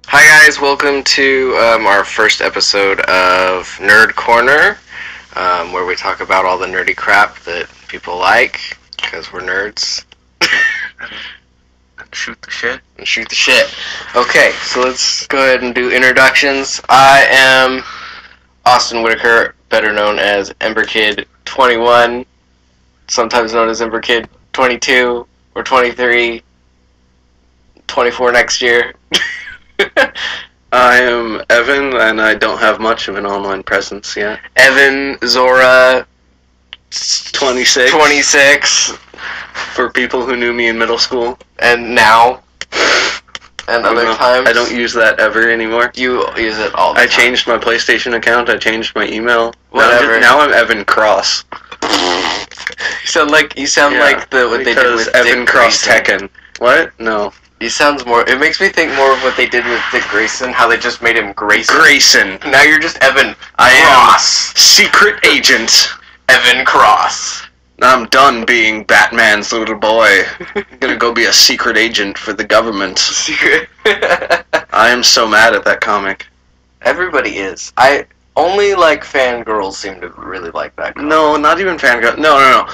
Hi guys, welcome to our first episode of Nerd Corner, where we talk about all the nerdy crap that people like, because we're nerds. And shoot the shit. And shoot the shit. Okay, so let's go ahead and do introductions. I am Austin Whitaker, better known as EmberKid21, sometimes known as EmberKid22, or 23, 24 next year. I am Evan, and I don't have much of an online presence yet. Evan Zora 26. 26 For people who knew me in middle school. and now and other times. I don't use that ever anymore. You use it all the I time. changed my PlayStation account, I changed my email. Whatever. Now I'm Evan Cross. You sound like what they did with Evan Dick Cross Grayson. Tekken. What? No. It makes me think more of what they did with Dick Grayson, how they just made him Grayson. Grayson. Now you're just Evan I Cross. am secret agent. Evan Cross. I'm done being Batman's little boy. I'm gonna go be a secret agent for the government. Secret. I am so mad at that comic. Everybody is. I only like fangirls seem to really like that comic. No, not even fangirls. No.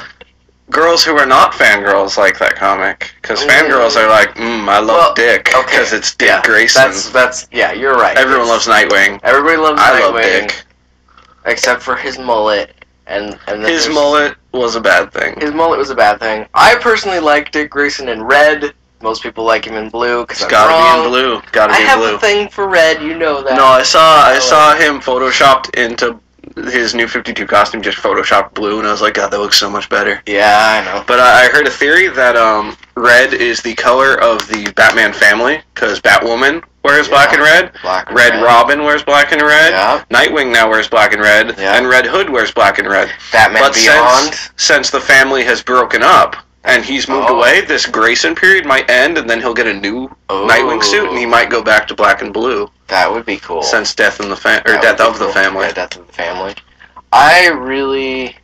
Girls who are not fangirls like that comic. Because fangirls are like, I love Dick. Because it's Dick Grayson. Yeah, you're right. Everyone loves Nightwing. Everybody loves I Nightwing. love Dick. Except for his mullet. And then His mullet was a bad thing. His mullet was a bad thing. I personally like Dick Grayson in red. Most people like him in blue because It's gotta be in blue. Gotta I be have blue. a thing for red, you know that. No, I saw him photoshopped into his new 52 costume, just photoshopped blue, and I was like, God, that looks so much better. Yeah, I know. But I heard a theory that red is the color of the Batman family, because Batwoman wears black and red. Black and Red Robin wears black and red. Yeah. Nightwing now wears black and red. Yeah. And Red Hood wears black and red. Batman But Beyond. since the family has broken up and he's moved away, this Grayson period might end, and then he'll get a new Nightwing suit, and he might go back to black and blue. That would be cool. Since Death in the That Death would of be the cool. Family. Yeah, Death of the Family. I really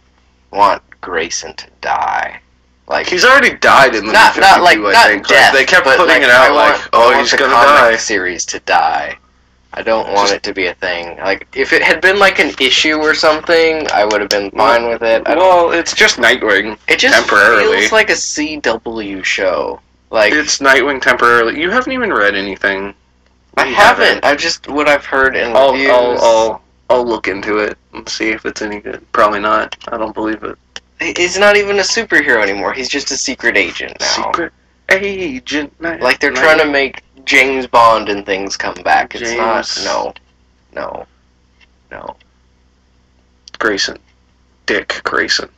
want Grayson to die. Like He's already died in the not 52, like I not think. death, They kept but putting like, it out I like, want he's the gonna comic die. series to die. I don't want it to be a thing. Like if it had been like an issue or something, I would have been fine with it. Well, it's just Nightwing. It just temporarily. feels like a CW show. Like It's Nightwing temporarily. You haven't even read anything. I You haven't. I just what I've heard in reviews. I'll look into it and see if it's any good. Probably not. I don't believe it. He's not even a superhero anymore. He's just a secret agent now. Secret agent. Like they're trying to make James Bond and things come back. It's James- not. No. Grayson. Dick Grayson.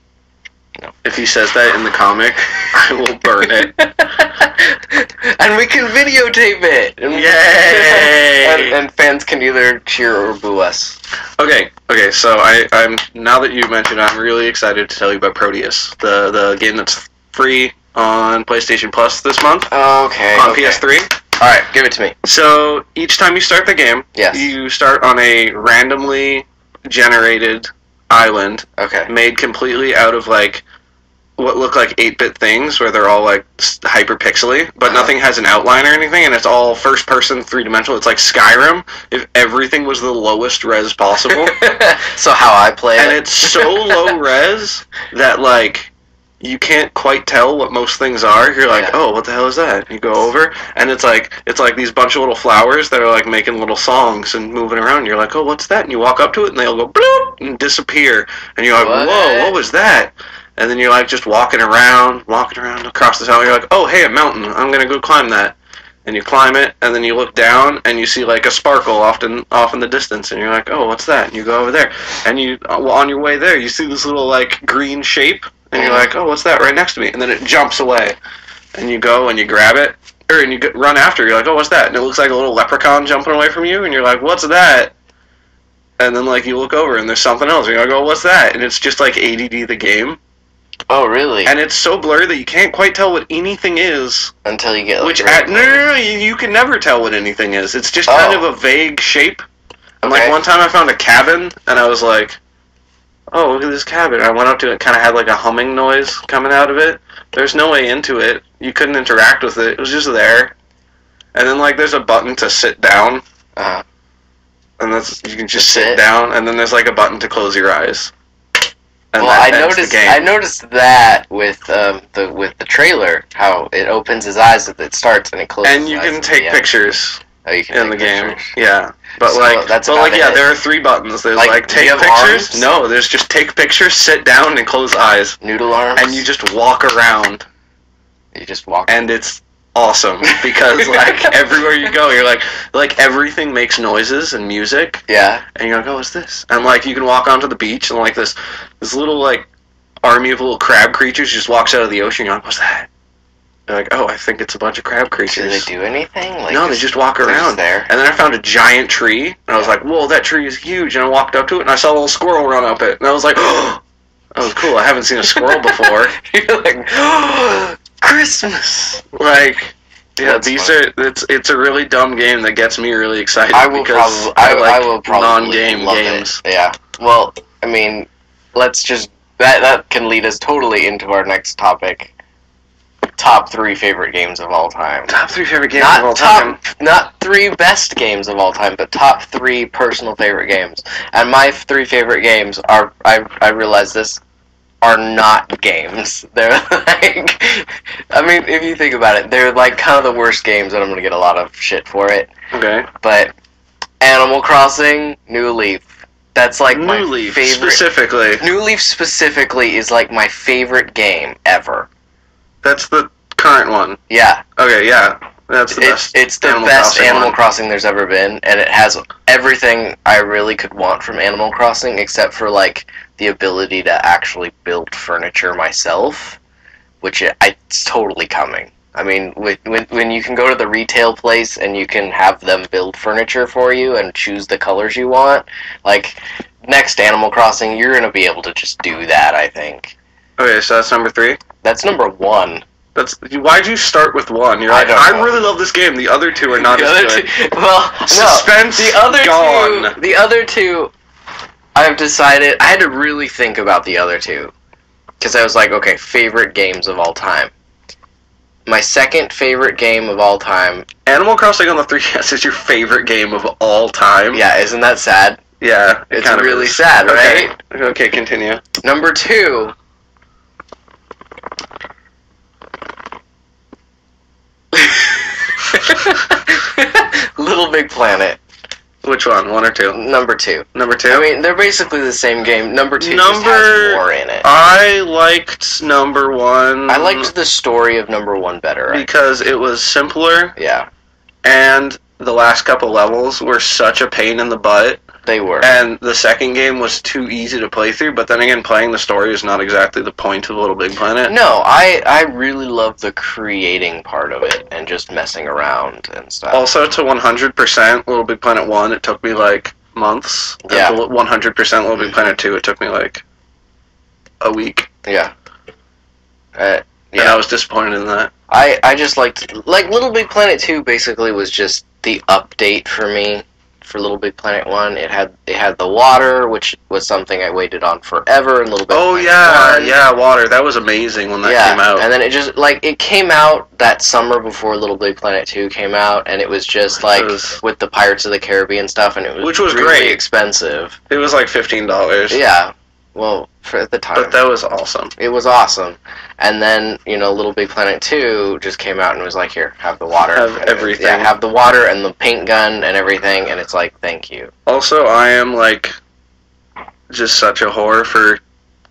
No. If he says that in the comic, I will burn it. And we can videotape it. And Yay! and fans can either cheer or boo us. Okay, so I'm now that you mentioned, I'm really excited to tell you about Proteus, the game that's free on PlayStation Plus this month Okay. on PS3. Alright, give it to me. So each time you start the game, Yes. you start on a randomly generated island Okay. made completely out of like what look like 8-bit things, where they're all like hyper pixely, but nothing has an outline or anything, and it's all first person, 3-dimensional. It's like Skyrim if everything was the lowest res possible. So how I play And it. it's so low res that like you can't quite tell what most things are. You're like, Yeah. oh, what the hell is that? You go over, and it's like these bunch of little flowers that are like making little songs and moving around. You're like, oh, what's that? And you walk up to it, and they'll go bloop and disappear. And you're like, What? whoa, what was that? And then you're like just walking around across the town. You're like, oh, hey, a mountain. I'm gonna go climb that. And you climb it, and then you look down, and you see like a sparkle off in the distance, and you're like, oh, what's that? And you go over there, and on your way there, you see this little like green shape, and you're like, oh, what's that right next to me? And then it jumps away, and you go and you grab it, and you run after. You're like, oh, what's that? And it looks like a little leprechaun jumping away from you, and you're like, what's that? And then like you look over, and there's something else, and you're like, oh, what's that? And it's just like ADD the game. Oh, really? And it's so blurry that you can't quite tell what anything is. Until you get like No, you can never tell what anything is. It's just kind of a vague shape. And like one time I found a cabin, and I was like, oh, look at this cabin. I went up to it, kind of had like a humming noise coming out of it. There's no way into it. You couldn't interact with it. It was just there. And then like there's a button to sit down, Uh-huh. and that's you can just Just sit sit? down. And then there's like a button to close your eyes. And Well, that I ends the noticed. game. I noticed that with the trailer, how it opens his eyes at it starts and it closes. And you his eyes can at take the end. pictures Oh, you can in the take game. pictures. Yeah. But So like, that's but about like, yeah, it? there are 3 buttons. There's Like, like do you take have pictures. arms? No, there's just take pictures, sit down, and close eyes, Noodle arms. and you just walk around, you just walk. and it's awesome because like everywhere you go, you're like everything makes noises and music, Yeah. and you're like, oh, what's this? And like you can walk onto the beach, and like this little like army of little crab creatures just walks out of the ocean. You're like, what's that? You're like, oh, I think it's a bunch of crab Do creatures. they do anything? Like, No, they just walk they're around. just there. And then I found a giant tree, and I was like, whoa, that tree is huge. And I walked up to it, and I saw a little squirrel run up it. And I was like, oh, that was cool. I haven't seen a squirrel before. You're like, oh, Christmas. Like, yeah, That's these funny. are, it's a really dumb game that gets me really excited I will because probably. I like I will probably non-game love games. It. Yeah. Well, I mean, let's just that can lead us totally into our next topic. Top 3 favorite games of all time. Top 3 favorite games Not of all top, time. not 3 best games of all time, but top 3 personal favorite games. And my 3 favorite games are, I realize this, are not games. They're like, I mean, if you think about it, they're like kind of the worst games, and I'm gonna get a lot of shit for it. Okay. But Animal Crossing, New Leaf. That's like my New Leaf, favorite. specifically. New Leaf specifically is like my favorite game ever. That's the current one. Yeah. Okay, yeah. That's the best. It's the Animal best Crossing Animal one. Crossing there's ever been, and it has everything I really could want from Animal Crossing, except for like the ability to actually build furniture myself, which it's totally coming. I mean, when you can go to the retail place and you can have them build furniture for you and choose the colors you want, like next Animal Crossing, you're gonna be able to just do that. I think Okay, so that's number 3. that's number 1. Why'd you start with 1? You're I like, don't I know. really love this game. The other 2 are not The as other good. two, well, no, Suspense the other gone. two. The other 2, I've decided I had to really think about the other 2 because I was like, okay, favorite games of all time. My second favorite game of all time. Animal Crossing on the 3DS is your favorite game of all time. Yeah, isn't that sad? Yeah, it It's kind of really is. sad, Okay. right? Okay, continue. Number 2. Little Big Planet. Which one? 1 or 2? Number 2. Number 2? I mean, they're basically the same game. Number 2 just Number- has more in it. I liked number 1. I liked the story of number 1 better. because it was simpler, Yeah, and the last couple levels were such a pain in the butt. they were. And the second game was too easy to play through, but then again, playing the story is not exactly the point of Little Big Planet. No, I really love the creating part of it and just messing around and stuff. Also, to 100% Little Big Planet 1, it took me like months. Yeah. And to 100% Little Big Planet 2, it took me like a week. Yeah. And Yeah. I was disappointed in that. I just liked Little Big Planet 2 basically was just the update for me for Little Big Planet 1. It had the water, which was something I waited on forever in Little Big Oh, Planet yeah, 1. yeah, Water. That was amazing when that Yeah, came out. and then it just it came out that summer before Little Big Planet 2 came out, and it was just like with the Pirates of the Caribbean stuff, and it was Which was really great. expensive. It was like $15. Yeah, well, for at the time, But that was awesome. it was awesome. And then Little Big Planet 2 just came out and was like, here, have the water, Have and everything. Yeah, have the water and the paint gun and everything, and it's like, thank you. Also, I am like just such a whore for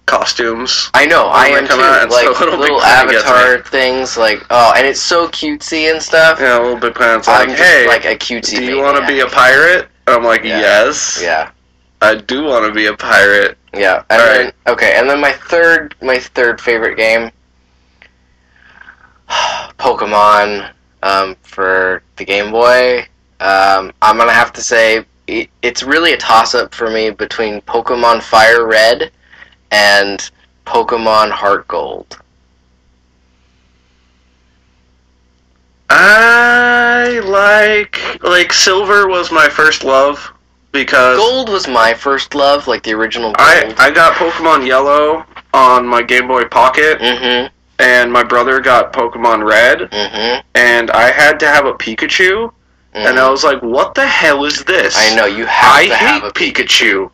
costumes. I know, I they am come too. out, and Like so Little Big little Planet gets Avatar things, like and it's so cutesy and stuff. Yeah, Little Big Planet's like, I'm just hey, like a cutesy. do you want to maniac. be a pirate? And I'm like, Yeah. yes, Yeah. I do want to be a pirate. Yeah, and Alright. then my third favorite game, Pokemon, for the Game Boy. I'm gonna have to say it's really a toss-up for me between Pokemon Fire Red and Pokemon Heart Gold. I like Silver was my first love because Gold was my first love, like the original Gold. I got Pokemon Yellow on my Game Boy Pocket, Mm-hmm. and my brother got Pokemon Red, and I had to have a Pikachu, and I was like, what the hell is this? I know, you have to have a I hate Pikachu.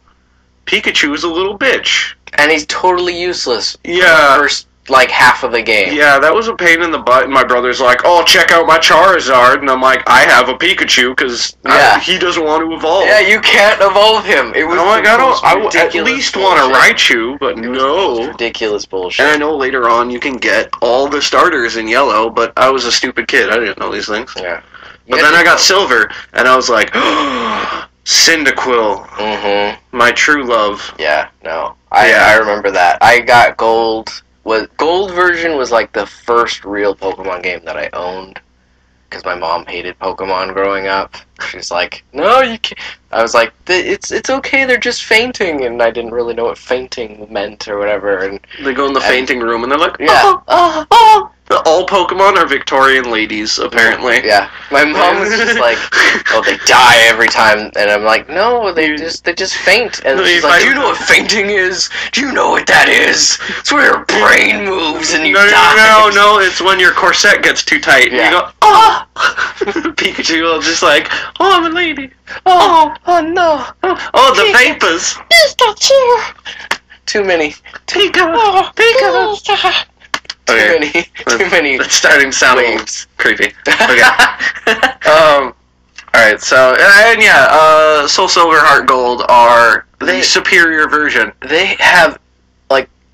Pikachu is a little bitch. And he's totally useless for Yeah. the first, half of the game. Yeah, that was a pain in the butt, and my brother's like, oh, check out my Charizard, and I'm like, I have a Pikachu, because he doesn't want to evolve. Yeah, you can't evolve him. It was I at least want to Raichu, but no. Ridiculous bullshit. And I know later on you can get all the starters in yellow, but I was a stupid kid. I didn't know these things. Yeah. But then I got silver, and I was like, Cyndaquil, my true love. Yeah, no. I remember that. I got gold. Gold version was like the first real Pokemon game that I owned, because my mom hated Pokemon growing up. She's like, no, you can't. I was like, it's okay, they're just fainting, and I didn't really know what fainting meant or whatever. And they go in the fainting room, and they're like, yeah. All Pokemon are Victorian ladies, apparently. Yeah. My mom was just like, oh, they die every time. And I'm like, no, they just faint. And she's like, do you know what fainting is? Do you know what that is? It's where your brain moves and you die. No, it's when your corset gets too tight. And you go, Pikachu will just like, oh, I'm a lady. Oh no. Oh, the vapors. Too many. Pika. Too many. It's starting to sound waves. Creepy. Okay. Alright, so, and Soul Silver, Heart Gold are the superior version. They have,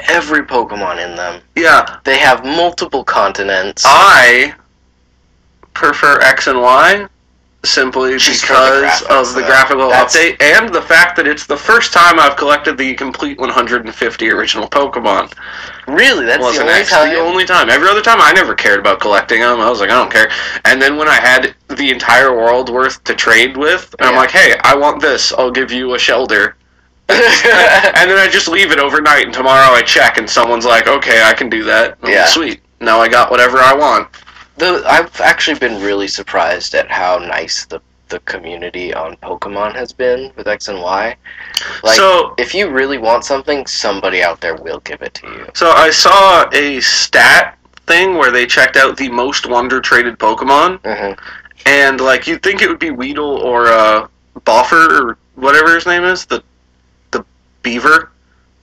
every Pokemon in them. Yeah. They have multiple continents. I prefer X and Y simply because of the graphical update and the fact that it's the first time I've collected the complete 150 original Pokemon. Really? That's the only time? The only time. Every other time I never cared about collecting them. I was like, I don't care. And then when I had the entire world worth to trade with, I'm like, hey, I want this. I'll give you a Shelter. And then I just leave it overnight, and tomorrow I check, and someone's like, okay, I can do that. Like, sweet. Now I got whatever I want. I've actually been really surprised at how nice the community on Pokemon has been with X and Y. So, if you really want something, somebody out there will give it to you. So I saw a stat thing where they checked out the most wonder traded Pokemon, and you'd think it would be Weedle or Boffer or whatever his name is, the beaver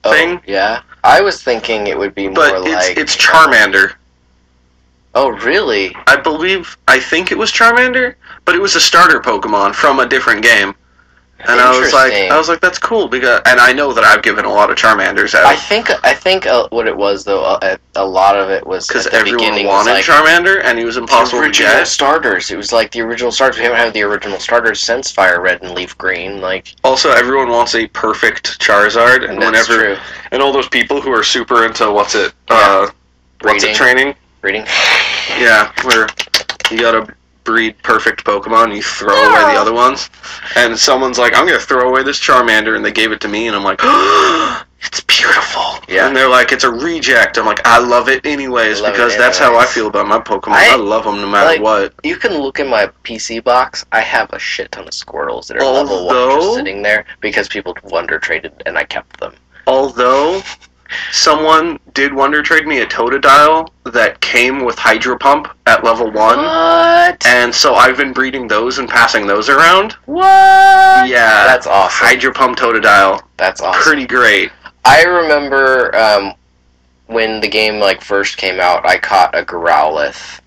thing. Yeah, I was thinking it would be more but it's Charmander. Oh, really? I think it was Charmander, but it was a starter Pokemon from a different game. And I was like, that's cool, because, and I know that I've given a lot of Charmanders out. I think what it was, though, a lot of it was because everyone wanted Charmander, and he was impossible to get. Starters. It was like the original starters. We haven't had the original starters since Fire Red and Leaf Green. Also, everyone wants a perfect Charizard, and true. And all those people who are super into what's it training? Breeding. Yeah, where you gotta breed perfect Pokemon and you throw away the other ones. And someone's like, I'm gonna throw away this Charmander, and they gave it to me, and I'm like, it's beautiful. Yeah. And they're like, it's a reject. I'm like, I love it anyways, because that's how I feel about my Pokemon. I love them no matter what. You can look in my PC box. I have a shit ton of Squirtles that are level 1 just sitting there because people wonder traded, and I kept them. Although someone did wonder trade me a Totodile that came with Hydro Pump at level 1. What? And so I've been breeding those and passing those around. What? Yeah. That's awesome. Hydro Pump Totodile. That's awesome. Pretty great. I remember when the game first came out, I caught a Growlithe,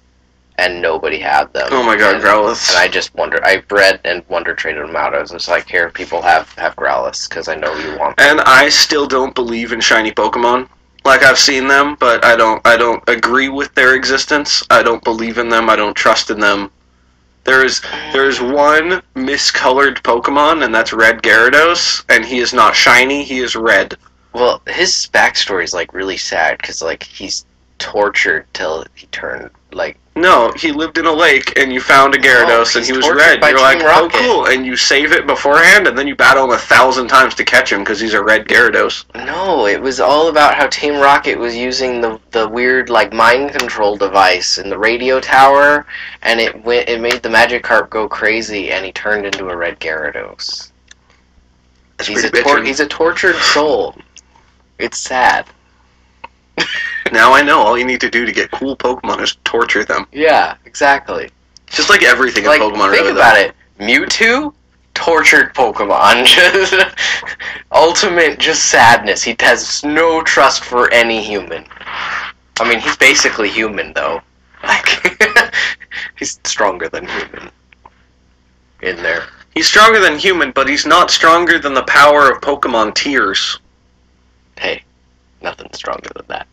and nobody had them. Oh my god, Growlithe. And I just I bred and wonder traded them out. I was just like, here, people have Growlithe, because I know you want them. And I still don't believe in shiny Pokemon. I've seen them, but I don't agree with their existence. I don't believe in them. I don't trust in them. There's one miscolored Pokemon, and that's Red Gyarados, and he is not shiny, he is red. Well, his backstory is really sad, because he's tortured till he turned No, he lived in a lake, and you found a Gyarados, and he was red. You're like, oh, cool, and you save it beforehand, and then you battle him 1,000 times to catch him, because he's a red Gyarados. No, it was all about how Team Rocket was using the weird, mind control device in the radio tower, and it made the Magikarp go crazy, and he turned into a red Gyarados. He's a tortured soul. It's sad. Now I know all you need to do to get cool Pokemon is torture them. Yeah, exactly. Just like everything Like, in Pokemon, think really. about it. Mewtwo, tortured Pokemon. Just ultimate, just sadness. He has no trust for any human. I mean, he's basically human, though. Like, he's stronger than human. In there. He's stronger than human, but he's not stronger than the power of Pokemon Tears. Hey, nothing's stronger than that.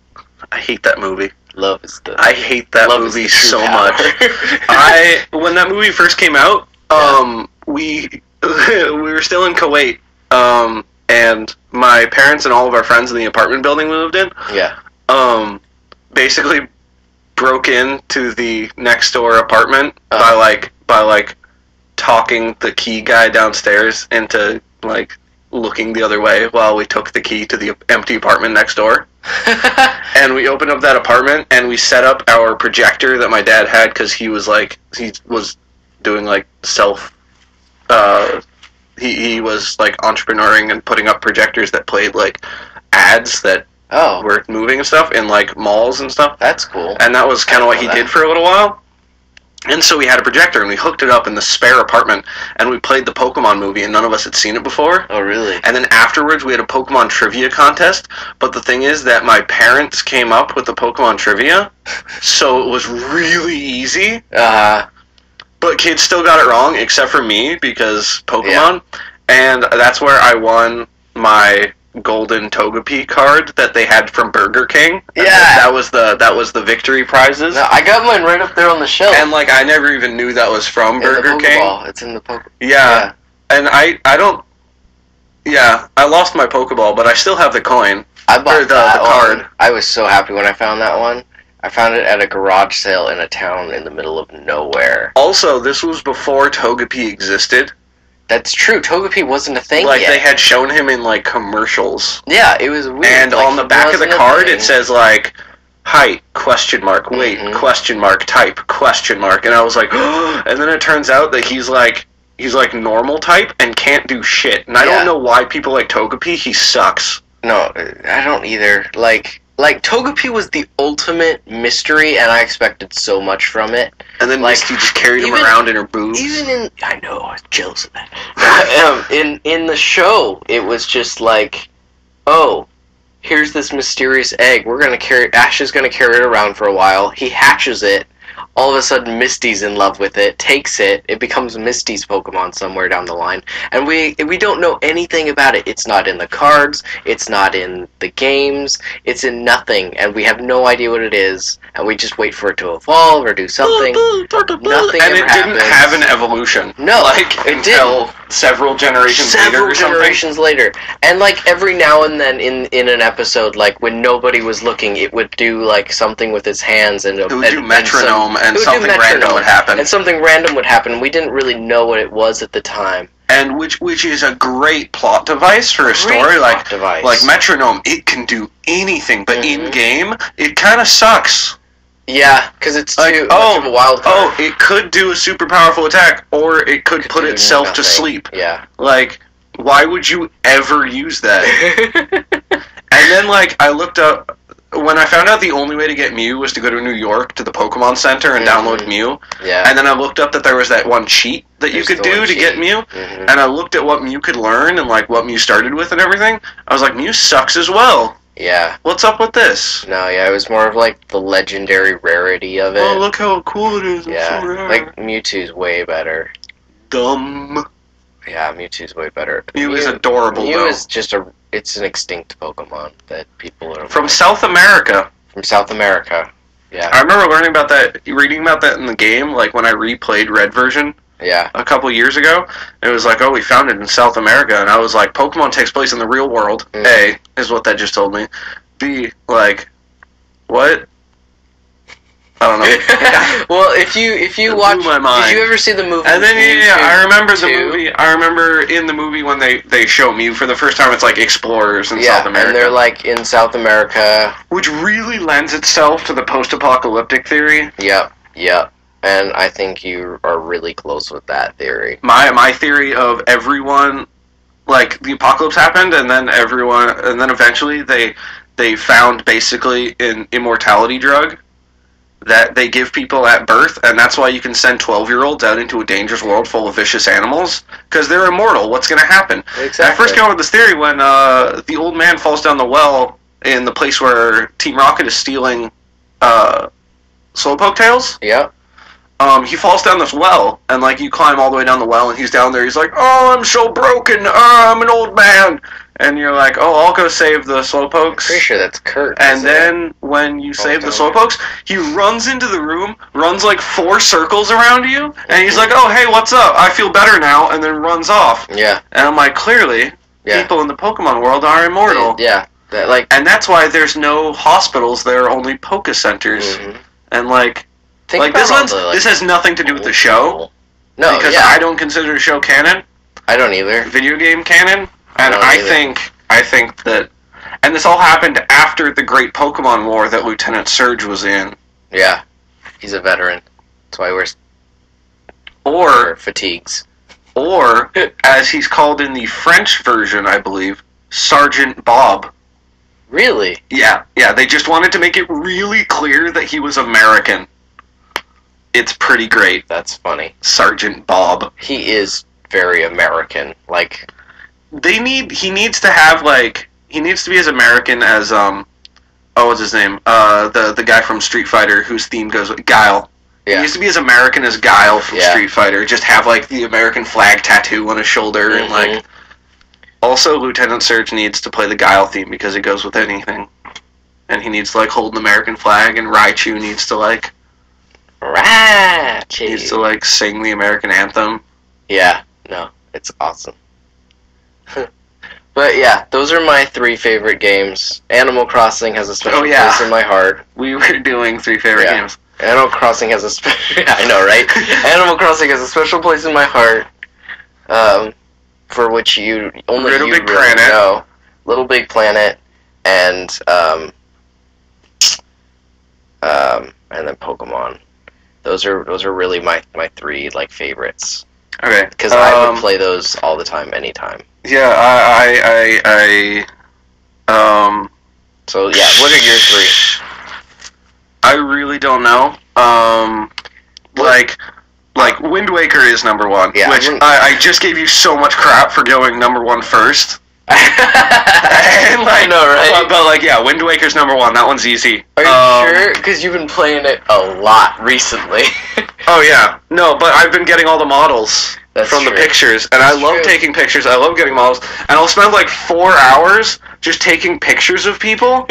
I hate that movie. Love is the. I hate that love is movie the true so power. much. When that movie first came out, we were still in Kuwait, and my parents and all of our friends in the apartment building we lived in, Yeah. basically broke into the next door apartment by like talking the key guy downstairs into like looking the other way while we took the key to the empty apartment next door. And we opened up that apartment and we set up our projector that my dad had because he was doing like he was like entrepreneuring and putting up projectors that played like ads that Oh, were moving and stuff in like malls and stuff. that's cool. And that was kind of what he know did that. for a little while. And so we had a projector and we hooked it up in the spare apartment and we played the Pokemon movie and none of us had seen it before. Oh, really? And then afterwards we had a Pokemon trivia contest, but the thing is that my parents came up with the Pokemon trivia, so it was really easy, but kids still got it wrong except for me because Pokemon. And that's where I won my golden Togepi card that they had from Burger King. And Yeah. that was the victory prizes. No, I got mine right up there on the shelf. And like I never even knew that was from in Burger the King. Pokeball. It's in the Pokeball. Yeah. And I don't. Yeah, I lost my Pokeball, but I still have the coin. I bought Or the that card. one. I was so happy when I found that one. I found it at a garage sale in a town in the middle of nowhere. Also, this was before Togepi existed. That's true. Togepi wasn't a thing Like yet. they had shown him in like commercials. Yeah, it was weird. And Like, on the he back of the wasn't a card thing. it says like height question mark weight Mhm. question mark type question mark, and I was like and then it turns out that he's like normal type and can't do shit, and I Yeah. don't know why people like Togepi. He sucks. No, I don't either. Like Togepi was the ultimate mystery, and I expected so much from it. And then Like, Misty just carried him even- around in her boobs. Even in, I know, I was jealous of that. In the show, it was just like, oh, here's this mysterious egg. Ash is gonna carry it around for a while. He hatches it. All of a sudden, Misty's in love with it, takes it. It becomes Misty's Pokemon somewhere down the line, and we don't know anything about it. It's not in the cards. It's not in the games. It's in nothing, and we have no idea what it is. And we just wait for it to evolve or do something. Nothing and ever it didn't happens. have an evolution. No, like it until several generations later Several or something. generations later, and like every now and then in an episode, like when nobody was looking, it would do like something with its hands and It would do metronome and it would do something random metronome, would happen. and something random would happen. We didn't really know what it was at the time. And which is a great plot device for a Great story. plot device. Like metronome, it can do anything, but Mhm. in game, it kind of sucks. Yeah, because it's Like, too much of a wild card. it could do a super powerful attack, or it could put do itself to nothing. sleep. Yeah. Like, why would you ever use that? And then, like, I looked up, when I found out the only way to get Mew was to go to New York to the Pokemon Center and download Mew, Yeah. and then I looked up that there was that one cheat that you There's could the do one to get cheat. Mew, Mhm. and I looked at what Mew could learn and, like, what Mew started with and everything. I was like, Mew sucks as well. Yeah. What's up with this? No, yeah, it was more of like the legendary rarity of it. Oh, look how cool it is. It's Yeah, so rare. like Mewtwo's way better. Dumb. Yeah, Mewtwo's way better. Mew is adorable, Mew though. is just it's an extinct Pokemon that people are From South America. from South America. Yeah, I remember learning about that, reading about that in the game, like when I replayed Red version yeah, a couple years ago. It was like, oh, we found it in South America, and I was like, Pokemon takes place in the real world. Mm. A, is what that just told me. B, like, what? I don't know. well, if you It watch, blew my mind. did you ever see the movie? And then yeah, Mewtwo I remember the 2? movie. I remember in the movie when they show Mew for the first time. It's like explorers in Yeah, South America, and they're like in South America. which really lends itself to the post-apocalyptic theory. Yep. And I think you are really close with that theory. My theory of everyone, like the apocalypse happened, and then eventually they found basically an immortality drug that they give people at birth, and that's why you can send 12-year-olds out into a dangerous world full of vicious animals, because they're immortal. What's going to happen? Exactly. I first came up with this theory when the old man falls down the well in the place where Team Rocket is stealing Slowpoke tails. Yep. He falls down this well, and like you climb all the way down the well, and he's down there. He's like, "Oh, I'm so broken. I'm an old man." And you're like, "Oh, I'll go save the Slowpokes." Pretty sure that's Kurt. And then when you save the Slowpokes, he runs into the room, runs like 4 circles around you, and he's like, "Oh, hey, what's up? I feel better now," and then runs off. Yeah. And I'm like, clearly, people in the Pokemon world are immortal. Yeah. And that's why there's no hospitals. There are only Poke Centers. Mm-hmm. And like Think this about all this has nothing to do with the show. No, because I don't consider the show canon. I don't either. Video game canon. And don't I either. think that, and this all happened after the Great Pokemon War that Lieutenant Surge was in. Yeah, he's a veteran. That's why he wears fatigues. Or, as he's called in the French version, I believe, Sergeant Bob. Really? Yeah. They just wanted to make it really clear that he was American. It's pretty great. That's funny. Sergeant Bob. He is very American. Like, he needs to be as American as what's his name? The guy from Street Fighter whose theme goes with Guile. Yeah. He needs to be as American as Guile from Street Fighter. Just have like the American flag tattoo on his shoulder and like. Also, Lieutenant Surge needs to play the Guile theme because it goes with anything, and he needs to like hold an American flag, and Raichu needs to like. Raichu needs to like sing the American anthem. Yeah. No, it's awesome. But yeah, those are my 3 favorite games. Animal Crossing has a special place in my heart. We were doing 3 favorite games. Animal Crossing has a special... I know, right? Animal Crossing has a special place in my heart, for which only Little you Big really Planet. know. Little Big Planet, and then Pokemon. Those are really my 3 like favorites. Okay. Because I would play those all the time, anytime. Yeah, So yeah, what are your 3? I really don't know. Like Wind Waker is number 1, Yeah, which I just gave you so much crap for going number 1 first. And I know, right? But like, yeah, Wind Waker's number 1. That one's easy. Are you sure? Because you've been playing it a lot recently. Oh yeah, no, but I've been getting all the models from true. the pictures, and I love taking pictures. I love getting models, and I'll spend like 4 hours just taking pictures of people.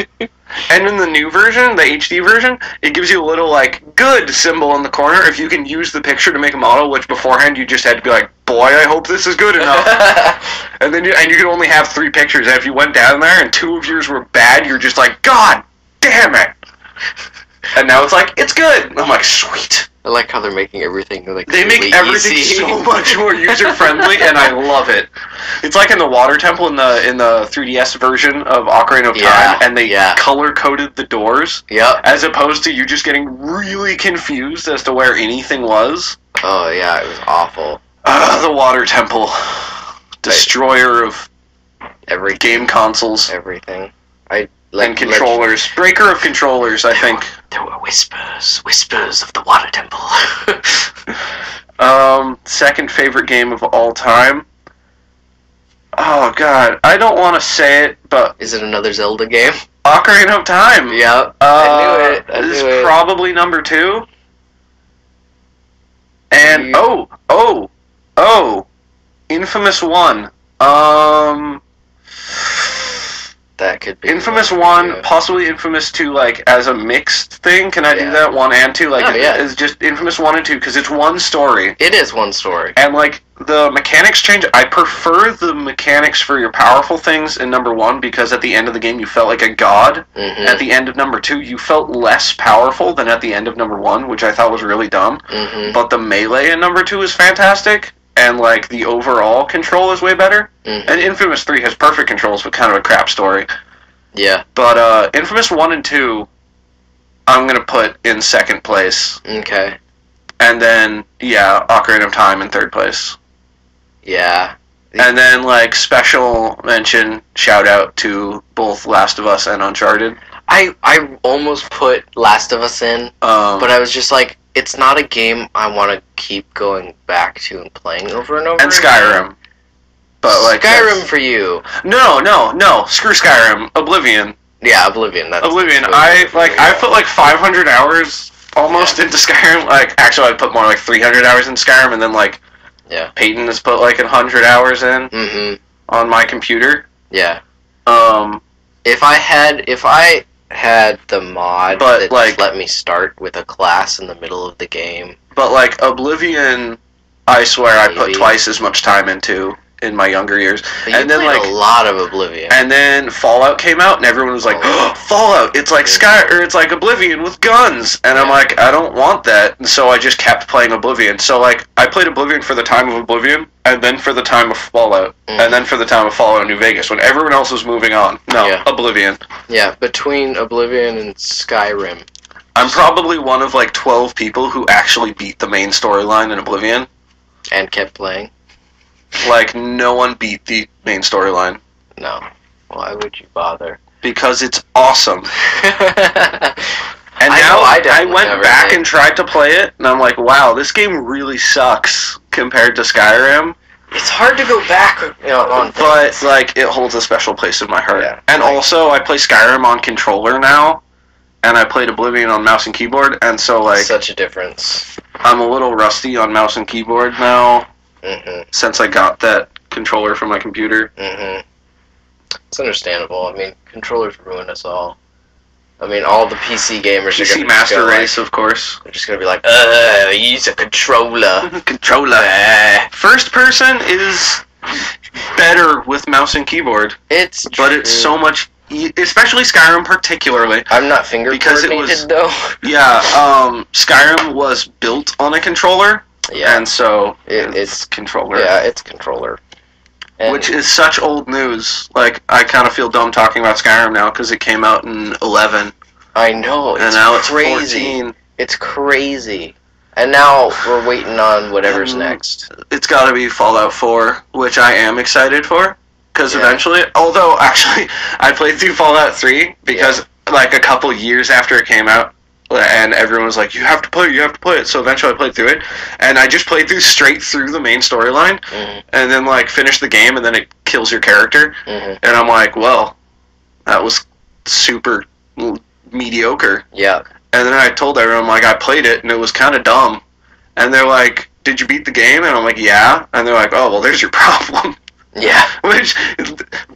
And in the new version, the HD version, it gives you a little like good symbol in the corner if you can use the picture to make a model, which beforehand you just had to be like, boy, I hope this is good enough. And then you can only have 3 pictures, and if you went down there and 2 of yours were bad, you're just like, God damn it. And now it's like, it's good. And I'm like, sweet. I like how they're making everything like They really make everything easy. so much more user friendly, and I love it. It's like in the Water Temple in the 3DS version of Ocarina of Time, and they color coded the doors. Yep. As opposed to you just getting really confused as to where anything was. Oh yeah, it was awful. The Water Temple, destroyer of every game consoles, everything. And controllers, breaker of controllers. I think there were whispers of the Water Temple. Second favorite game of all time. Oh God, I don't want to say it, but is it another Zelda game? Ocarina of Time. Yeah, I knew it. This is probably number 2. And Infamous 1. That could be Infamous 1, possibly Infamous 2, like, as a mixed thing. Can I do that? 1 and 2? Like, it's just Infamous 1 and 2, because it's one story. It is one story. And, like, the mechanics change. I prefer the mechanics for your powerful things in number 1, because at the end of the game you felt like a god. Mm-hmm. At the end of number 2, you felt less powerful than at the end of number 1, which I thought was really dumb. Mm-hmm. But the melee in number 2 is fantastic. And, like, the overall control is way better. Mm-hmm. And Infamous 3 has perfect controls, but kind of a crap story. Yeah. But, Infamous 1 and 2, I'm gonna put in second place. Okay. And then, Ocarina of Time in third place. Yeah. And then, like, special mention, shout out to both Last of Us and Uncharted. I almost put Last of Us in, but I was just like, it's not a game I want to keep going back to and playing over and over. And Skyrim. But, like, Skyrim for you. No, screw Skyrim. Oblivion. Yeah, Oblivion. That's Oblivion. I put like 500 hours almost into Skyrim. Like, actually, I put more like 300 hours in Skyrim, and then like, Peyton has put like 100 hours in on my computer. Yeah. If I had the mod that like, just let me start with a class in the middle of the game. But like Oblivion, I swear I put twice as much time into in my younger years. But you played like a lot of Oblivion. And then Fallout came out, and everyone was like, "Oh, Fallout! It's like it's like Oblivion with guns." And I'm like, I don't want that. And so I just kept playing Oblivion. So like, I played Oblivion for the time of Oblivion, and then for the time of Fallout, and then for the time of Fallout New Vegas, when everyone else was moving on. No, Oblivion. Yeah, between Oblivion and Skyrim. I'm probably one of like 12 people who actually beat the main storyline in Oblivion. And kept playing. Like, no one beat the main storyline. No. Why would you bother? Because it's awesome. And I went back and tried to play it, and I'm like, wow, this game really sucks compared to Skyrim. It's hard to go back on things. But, like, it holds a special place in my heart. Yeah, and also, I play Skyrim on controller now, and I played Oblivion on mouse and keyboard, and so, like... Such a difference. I'm a little rusty on mouse and keyboard now. Since I got that controller from my computer. It's understandable. I mean, controllers ruin us all. I mean, all the PC gamers PC are going to Master Race, of course. They're just going to be like, use a controller. Controller. First person is better with mouse and keyboard. It's true. But it's so much... Especially Skyrim particularly. I'm not finger coordinated, though. Yeah, Skyrim was built on a controller. Yeah. And so it's controller. Yeah, it's controller. And which is such old news. Like, I kind of feel dumb talking about Skyrim now because it came out in 11. I know. And now it's crazy. 14. It's crazy. And now we're waiting on whatever's next. It's got to be Fallout 4, which I am excited for. Because eventually, although actually, I played through Fallout 3 because like a couple years after it came out, and everyone was like, you have to play it. So eventually I played through it, and I just played straight through the main storyline, and then like finished the game, and then it kills your character, and I'm like, well, that was super mediocre. Yeah. And then I told everyone, like, I played it, and it was kind of dumb, and they're like, did you beat the game? And I'm like, yeah. And they're like, oh, well, there's your problem. Yeah. Which,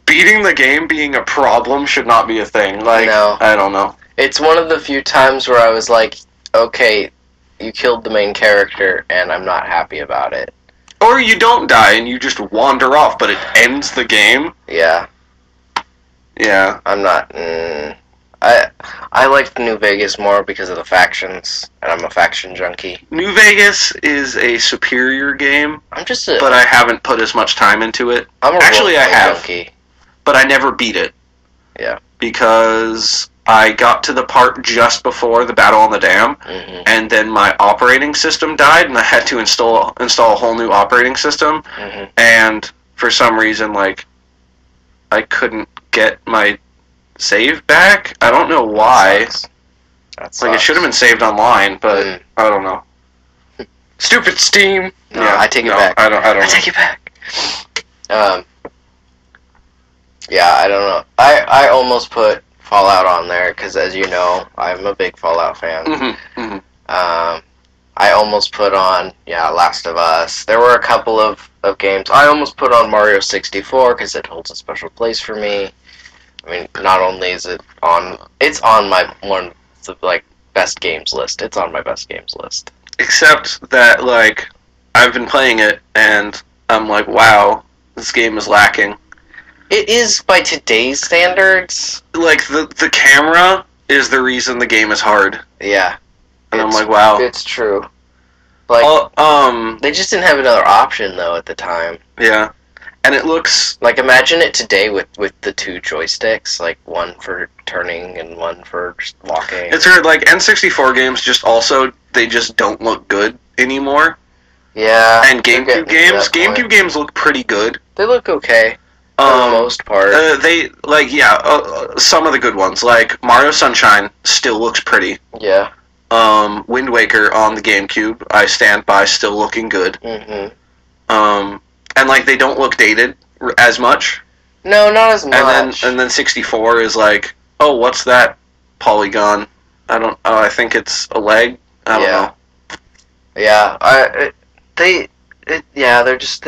beating the game being a problem should not be a thing. Like, no. I don't know. It's one of the few times where I was like, okay, you killed the main character, and I'm not happy about it. Or you don't die, and you just wander off, but it ends the game. Yeah. Yeah. I'm not... I liked New Vegas more because of the factions, and I'm a faction junkie. New Vegas is a superior game, but I haven't put as much time into it. Actually, I have, junkie. But I never beat it. Yeah. Because I got to the part just before the Battle on the Dam, and then my operating system died, and I had to install a whole new operating system, and for some reason, like, I couldn't get my save back. I don't know why. That sucks. Like, it should have been saved online, but I don't know. Stupid Steam. No, yeah, I take it back. I don't. I take it back. Yeah, I don't know. I almost put Fallout on there because, as you know, I'm a big Fallout fan. I almost put on Last of Us. There were a couple of games. I almost put on Mario 64 because it holds a special place for me. I mean, not only is it on, it's on my one of the like best games list. It's on my best games list. Except that, like, I've been playing it and I'm like, wow, this game is lacking. It is by today's standards. Like, the camera is the reason the game is hard. Yeah. And I'm like, wow. It's true. Like, they just didn't have another option though at the time. Yeah. And it looks... Like, imagine it today with the two joysticks, like, one for turning and one for just walking. It's weird, like, N64 games just also, they just don't look good anymore. Yeah. And GameCube games look pretty good. They look okay for the most part. Some of the good ones, like Mario Sunshine, still looks pretty. Yeah. Wind Waker on the GameCube, I stand by, still looking good. Mm-hmm. And like they don't look dated as much. No, not as much. And then 64 is like, oh, what's that polygon? I think it's a leg. I don't know. Yeah, they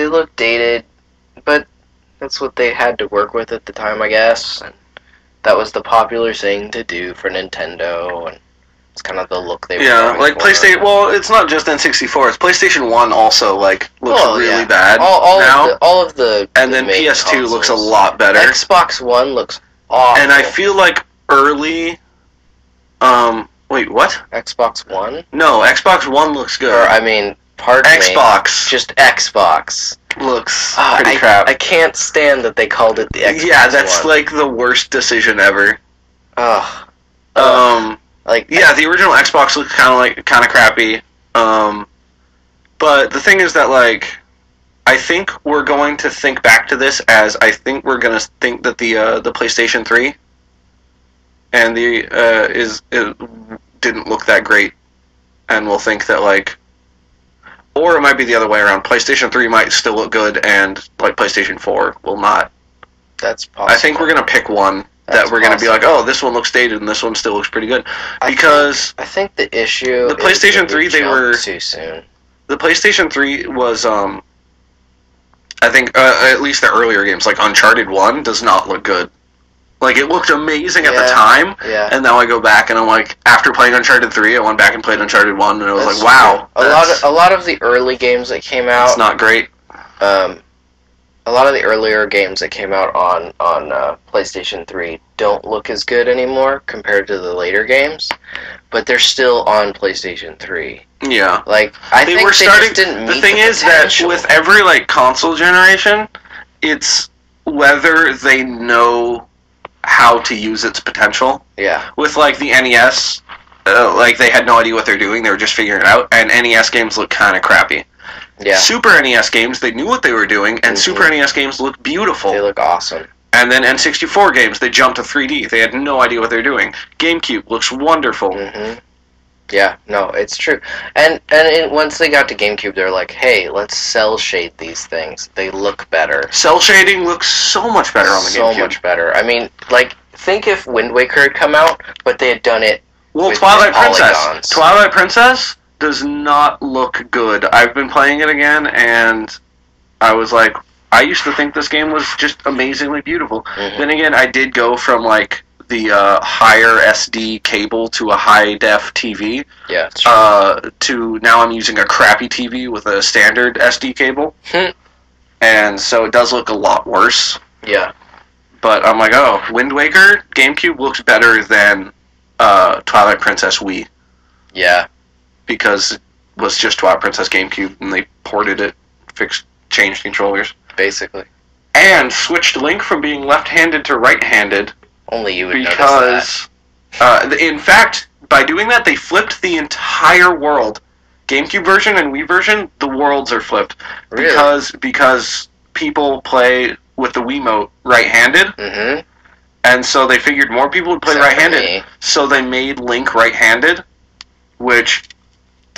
look dated, but that's what they had to work with at the time, I guess. And that was the popular thing to do for Nintendo, and it's kind of the look they were going like for. PlayStation. Well, it's not just N64. It's PlayStation 1 also like looks really bad now. All of the and then PS2 consoles. Looks a lot better. Xbox One looks awful. And I feel like early. Wait, what? Xbox One? No, Xbox One looks good. Or, I mean, pardon Xbox. me. Just Xbox. Looks pretty crap. I can't stand that they called it the Xbox Yeah, that's One. like the worst decision ever. Ugh. The original Xbox looked kind of crappy. But the thing is that like, I think we're going to think back to this as I think we're gonna think that the PlayStation 3 and it didn't look that great, and we'll think that like, or it might be the other way around. PlayStation 3 might still look good, and like PlayStation 4 will not. That's possible. I think we're gonna pick one that we're gonna be like, oh, this one looks dated, and this one still looks pretty good, because I think the issue. The PlayStation 3 they were too soon. The PlayStation 3 was I think at least the earlier games like Uncharted 1 does not look good. Like, it looked amazing at the time, and now I go back and I'm like, after playing Uncharted 3, I went back and played Uncharted 1, and I was like, wow. A lot of the early games that came out... It's not great. A lot of the earlier games that came out on PlayStation 3 don't look as good anymore compared to the later games, but they're still on PlayStation 3. Yeah. Like, I think they just didn't meet the thing is that with every, like, console generation, it's whether they know how to use its potential. Yeah. With like the NES, like they had no idea what they're doing; they were just figuring it out. And NES games look kind of crappy. Yeah. Super NES games, they knew what they were doing, and Super NES games look beautiful. They look awesome. And then N64 games, they jumped to 3D. They had no idea what they're doing. GameCube looks wonderful. Mm-hmm. Yeah, no, it's true. And once they got to GameCube, they're like, hey, let's cell shade these things. They look better. Cell shading looks so much better on the GameCube. So much better. I mean, like, think if Wind Waker had come out, but they had done it with Twilight Princess. polygons. Twilight Princess does not look good. I've been playing it again, and I was like, I used to think this game was just amazingly beautiful. Mm-hmm. Then again, I did go from, like, the higher SD cable to a high-def TV. Yeah, it's true. To now I'm using a crappy TV with a standard SD cable. And so it does look a lot worse. Yeah. But I'm like, oh, Wind Waker, GameCube looks better than Twilight Princess Wii. Yeah. Because it was just Twilight Princess GameCube, and they ported it, changed controllers. Basically. And switched Link from being left-handed to right-handed. Only you would notice that. In fact, by doing that, they flipped the entire world. GameCube version and Wii version, the worlds are flipped. Really? Because people play with the Wiimote right-handed. Mm-hmm. And so they figured more people would play right-handed. So they made Link right-handed, which,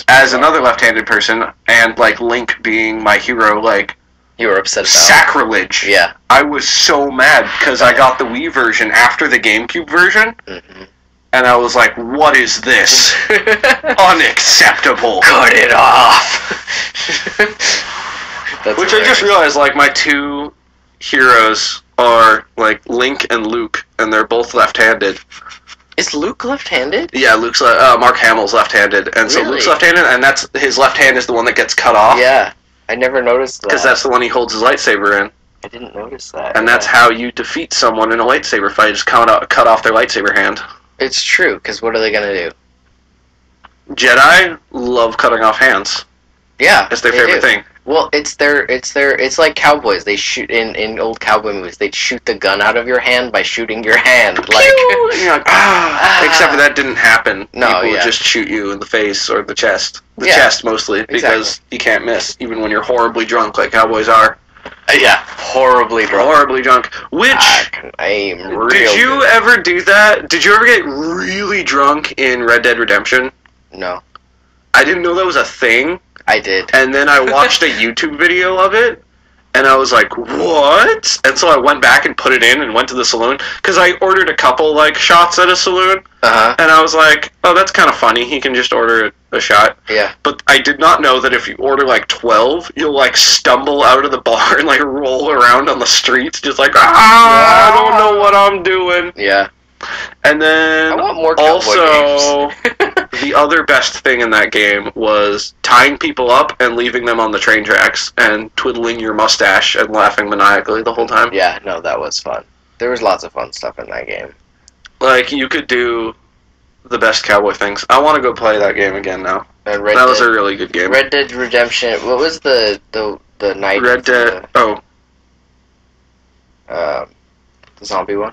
as another left-handed person, and like Link being my hero, like, you were upset about sacrilege. Yeah. I was so mad because I got the Wii version after the GameCube version, and I was like, what is this? Unacceptable. Cut it off. Which I just realized, like, my two heroes are, like, Link and Luke, and they're both left-handed. Is Luke left-handed? Yeah, Mark Hamill's left-handed, and so Luke's left-handed, and that's his left hand is the one that gets cut off. Yeah. I never noticed that. Because that's the one he holds his lightsaber in. I didn't notice that. And that's how you defeat someone in a lightsaber fight, just cut off their lightsaber hand. It's true, because what are they going to do? Jedi love cutting off hands. Yeah, it's their favorite thing. Well, it's like cowboys. They shoot in old cowboy movies. They shoot the gun out of your hand by shooting your hand. Like, you're like, except for that didn't happen. No, People would just shoot you in the face or the chest. The chest mostly, because exactly. you can't miss, even when you're horribly drunk like cowboys are. Yeah, horribly drunk. Horribly drunk. Which, I am real did you good. ever do that? Did you ever get really drunk in Red Dead Redemption? No, I didn't know that was a thing. I did. And then I watched a YouTube video of it, and I was like, what? And so I went back and put it in and went to the saloon, because I ordered a couple, like, shots at a saloon, Uh-huh. and I was like, oh, that's kind of funny. He can just order a shot. Yeah. But I did not know that if you order, like, 12, you'll, like, stumble out of the bar and, like, roll around on the streets, just like, I don't know what I'm doing. Yeah. And then I want more cowboy also, games. the other best thing in that game was tying people up and leaving them on the train tracks and twiddling your mustache and laughing maniacally the whole time. Yeah, no, that was fun. There was lots of fun stuff in that game. Like, you could do the best cowboy things. I want to go play that game again now. And That was a really good game. Red Dead Redemption. What was the night? Red Dead. Oh, The zombie one.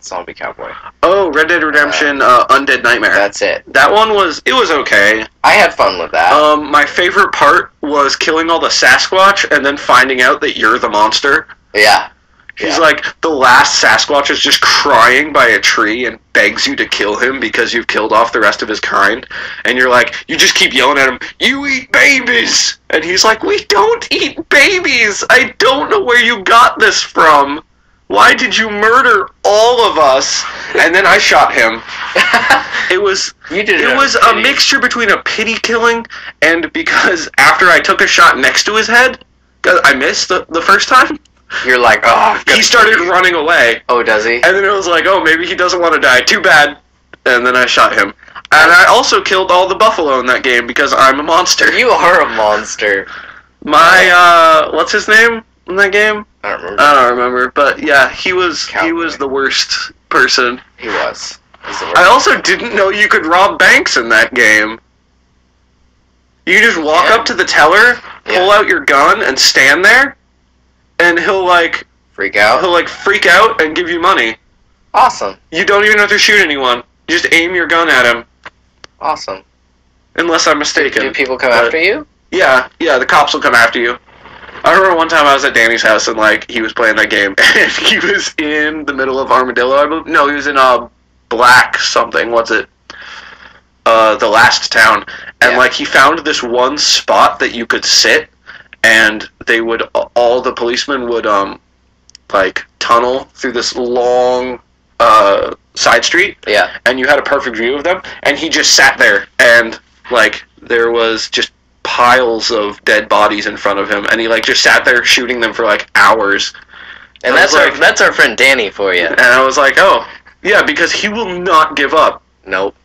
Zombie cowboy. oh, Red Dead Redemption Undead Nightmare. That's it. That one was okay. I had fun with that. My favorite part was killing all the Sasquatch and then finding out that you're the monster. Yeah. He's Yeah. like, the last Sasquatch is just crying by a tree and begs you to kill him because you've killed off the rest of his kind. And you're like, you just keep yelling at him, you eat babies! And he's like, we don't eat babies! I don't know where you got this from. Why did you murder all of us? And then I shot him. It was You did it was a mixture between a pity killing and because after I took a shot next to his head, 'cause I missed the first time, You're like, oh. he started running away. Oh, does he? And then it was like, oh, maybe he doesn't want to die. Too bad. And then I shot him. And I also killed all the buffalo in that game because I'm a monster. You are a monster. My, what's his name in that game? I don't remember. I don't remember. But yeah, he was Cowboy. the worst person. He was. He's the I worst. also didn't know you could rob banks in that game. You just walk Yeah. up to the teller, pull Yeah. out your gun, and stand there, and he'll Freak out. freak out and give you money. Awesome. You don't even have to shoot anyone. You just aim your gun at him, Awesome. unless I'm mistaken. Do people come But- after you? Yeah, the cops will come after you. I remember one time I was at Danny's house and he was playing that game and he was in the middle of Armadillo. I believe. No, he was in Black something. What's it? The Last Town. And Yeah. he found this one spot that you could sit, and they would all the policemen would tunnel through this long side street. Yeah. And you had a perfect view of them, and he just sat there, and there was just piles of dead bodies in front of him, and he just sat there shooting them for hours. And I that's was that's our friend Danny for you. And I was like, oh yeah, because he will not give up. Nope.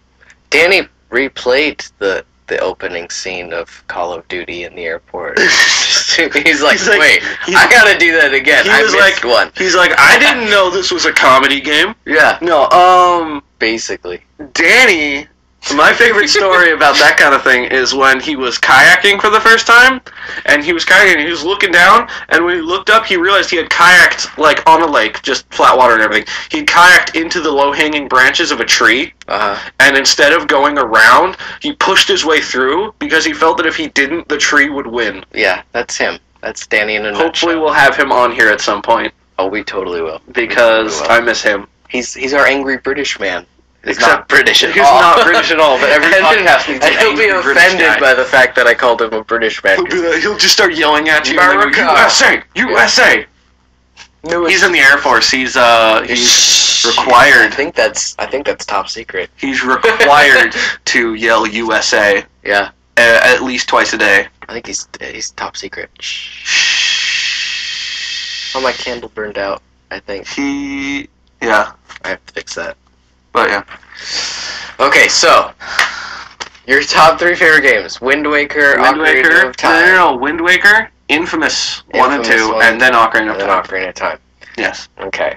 Danny replayed the opening scene of Call of Duty in the airport. He's like, wait, I gotta do that again. I missed one. He's like, I didn't know this was a comedy game. Yeah. No, Basically. Danny, my favorite story about that kind of thing is when he was kayaking for the first time, and he was kayaking, and he was looking down, and when he looked up, he realized he had kayaked, on a lake, just flat water and everything. He kayaked into the low-hanging branches of a tree, and instead of going around, he pushed his way through, because he felt that if he didn't, the tree would win. Yeah, that's him. That's Danny in a nutshell. Hopefully we'll have him on here at some point, Oh, we totally will. because I miss him. He's our angry British man. He's Except not British at He's all. not British at all, but every podcast needs an And he'll be angry British offended guy. by the fact that I called him a British man. He'll just start yelling at you. America. USA! USA! He's in the Air Force. He's required. I think that's top secret. He's required to yell USA Yeah. at least twice a day. I think he's top secret. Oh, my candle burned out. I think Yeah, I have to fix that. but yeah. Okay, so your top 3 favorite games: Wind Waker, Wind Ocarina Waker. of Time, No, Wind Waker, Infamous 1 and 2, Infamous 1 and then Ocarina and of then Time. Ocarina of Time. Yes. Okay.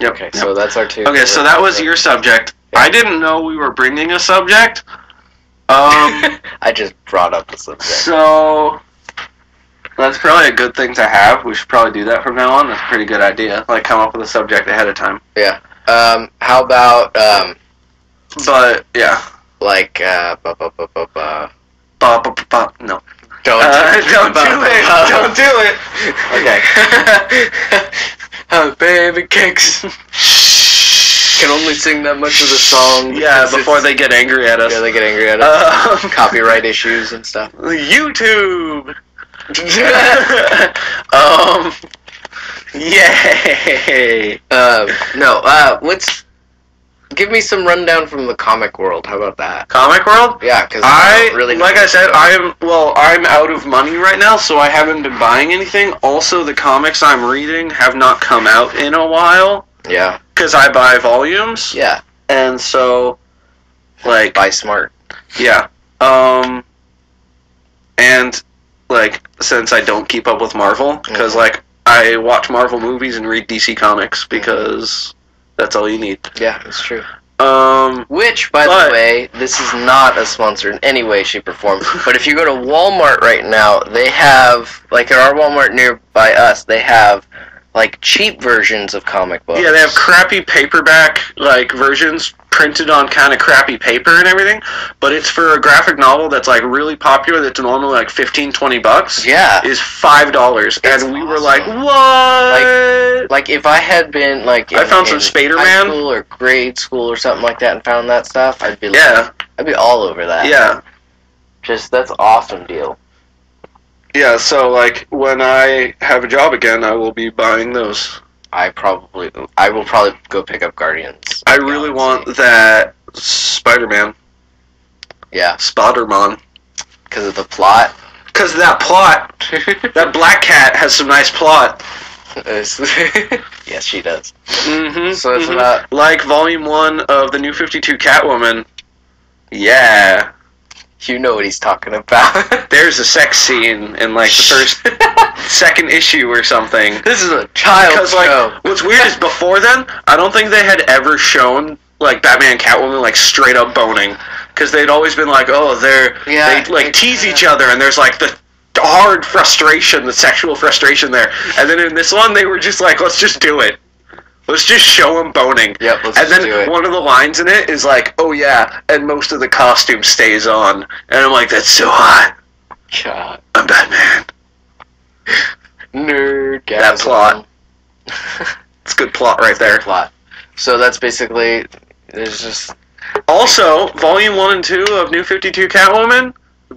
Yep. Okay. yep. So that's our 2. Okay, so that was your subject. Yeah. I didn't know we were bringing a subject. I just brought up the subject. So that's probably a good thing to have. We should probably do that from now on. That's a pretty good idea. Come up with a subject ahead of time. Yeah. How about But yeah. like No. Don't Don't do it. Don't do it. Okay. Oh, baby cakes. Can only sing that much of the song. Yeah, because before they get angry at us. Yeah, they get angry at us. Copyright issues and stuff. YouTube. Yay. Let's give me some rundown from the comic world. How about that? Comic World? Yeah, because I don't really know like I what's said, going on. I'm out of money right now, so I haven't been buying anything. Also, the comics I'm reading have not come out in a while Yeah. because I buy volumes, Yeah. and so like Buy smart. yeah, and like since I don't keep up with Marvel, because like I watch Marvel movies and read DC comics because that's all you need. Yeah, it's true. Which, By the way, this is not a sponsor in any way, shape, or form. But if you go to Walmart right now, they have, like at our Walmart nearby us, they have like cheap versions of comic books. yeah, they have crappy paperback like versions printed on kind of crappy paper and everything, but it's for a graphic novel that's like really popular that's normally like $15-20 Yeah. is $5, and we were like, what? Like if I had been like I found some in Spider-Man. high school or grade school or something like that and found that stuff, I'd be like, Yeah. I'd be all over that. Yeah. Just that's awesome deal. Yeah, so like when I have a job again, I will be buying those. I will probably go pick up Guardians. I really want that Spider-Man. Yeah, Spider-Man. because of the plot. Because of that plot. That Black Cat has some nice plot. Yes, she does. Mm-hmm. So it's about like Volume 1 of the New 52 Catwoman. Yeah. you know what he's talking about. There's a sex scene in like the first, second issue or something. This is a child Because show. like, what's weird is before then, I don't think they had ever shown like Batman and Catwoman like straight up boning. Because they'd always been like, oh, they like tease each other, and there's like the hard frustration, the sexual frustration there. And then in this one, they were just like, let's just do it. Let's just show him boning. Yep, let's and just then do it. one of the lines in it is like, oh yeah, and most of the costume stays on. And I'm like, that's so hot. God. I'm Batman. Nerd. That plot. It's good plot right there. Plot. So that's basically, there's just... Also, Volume 1 and 2 of New 52 Catwoman,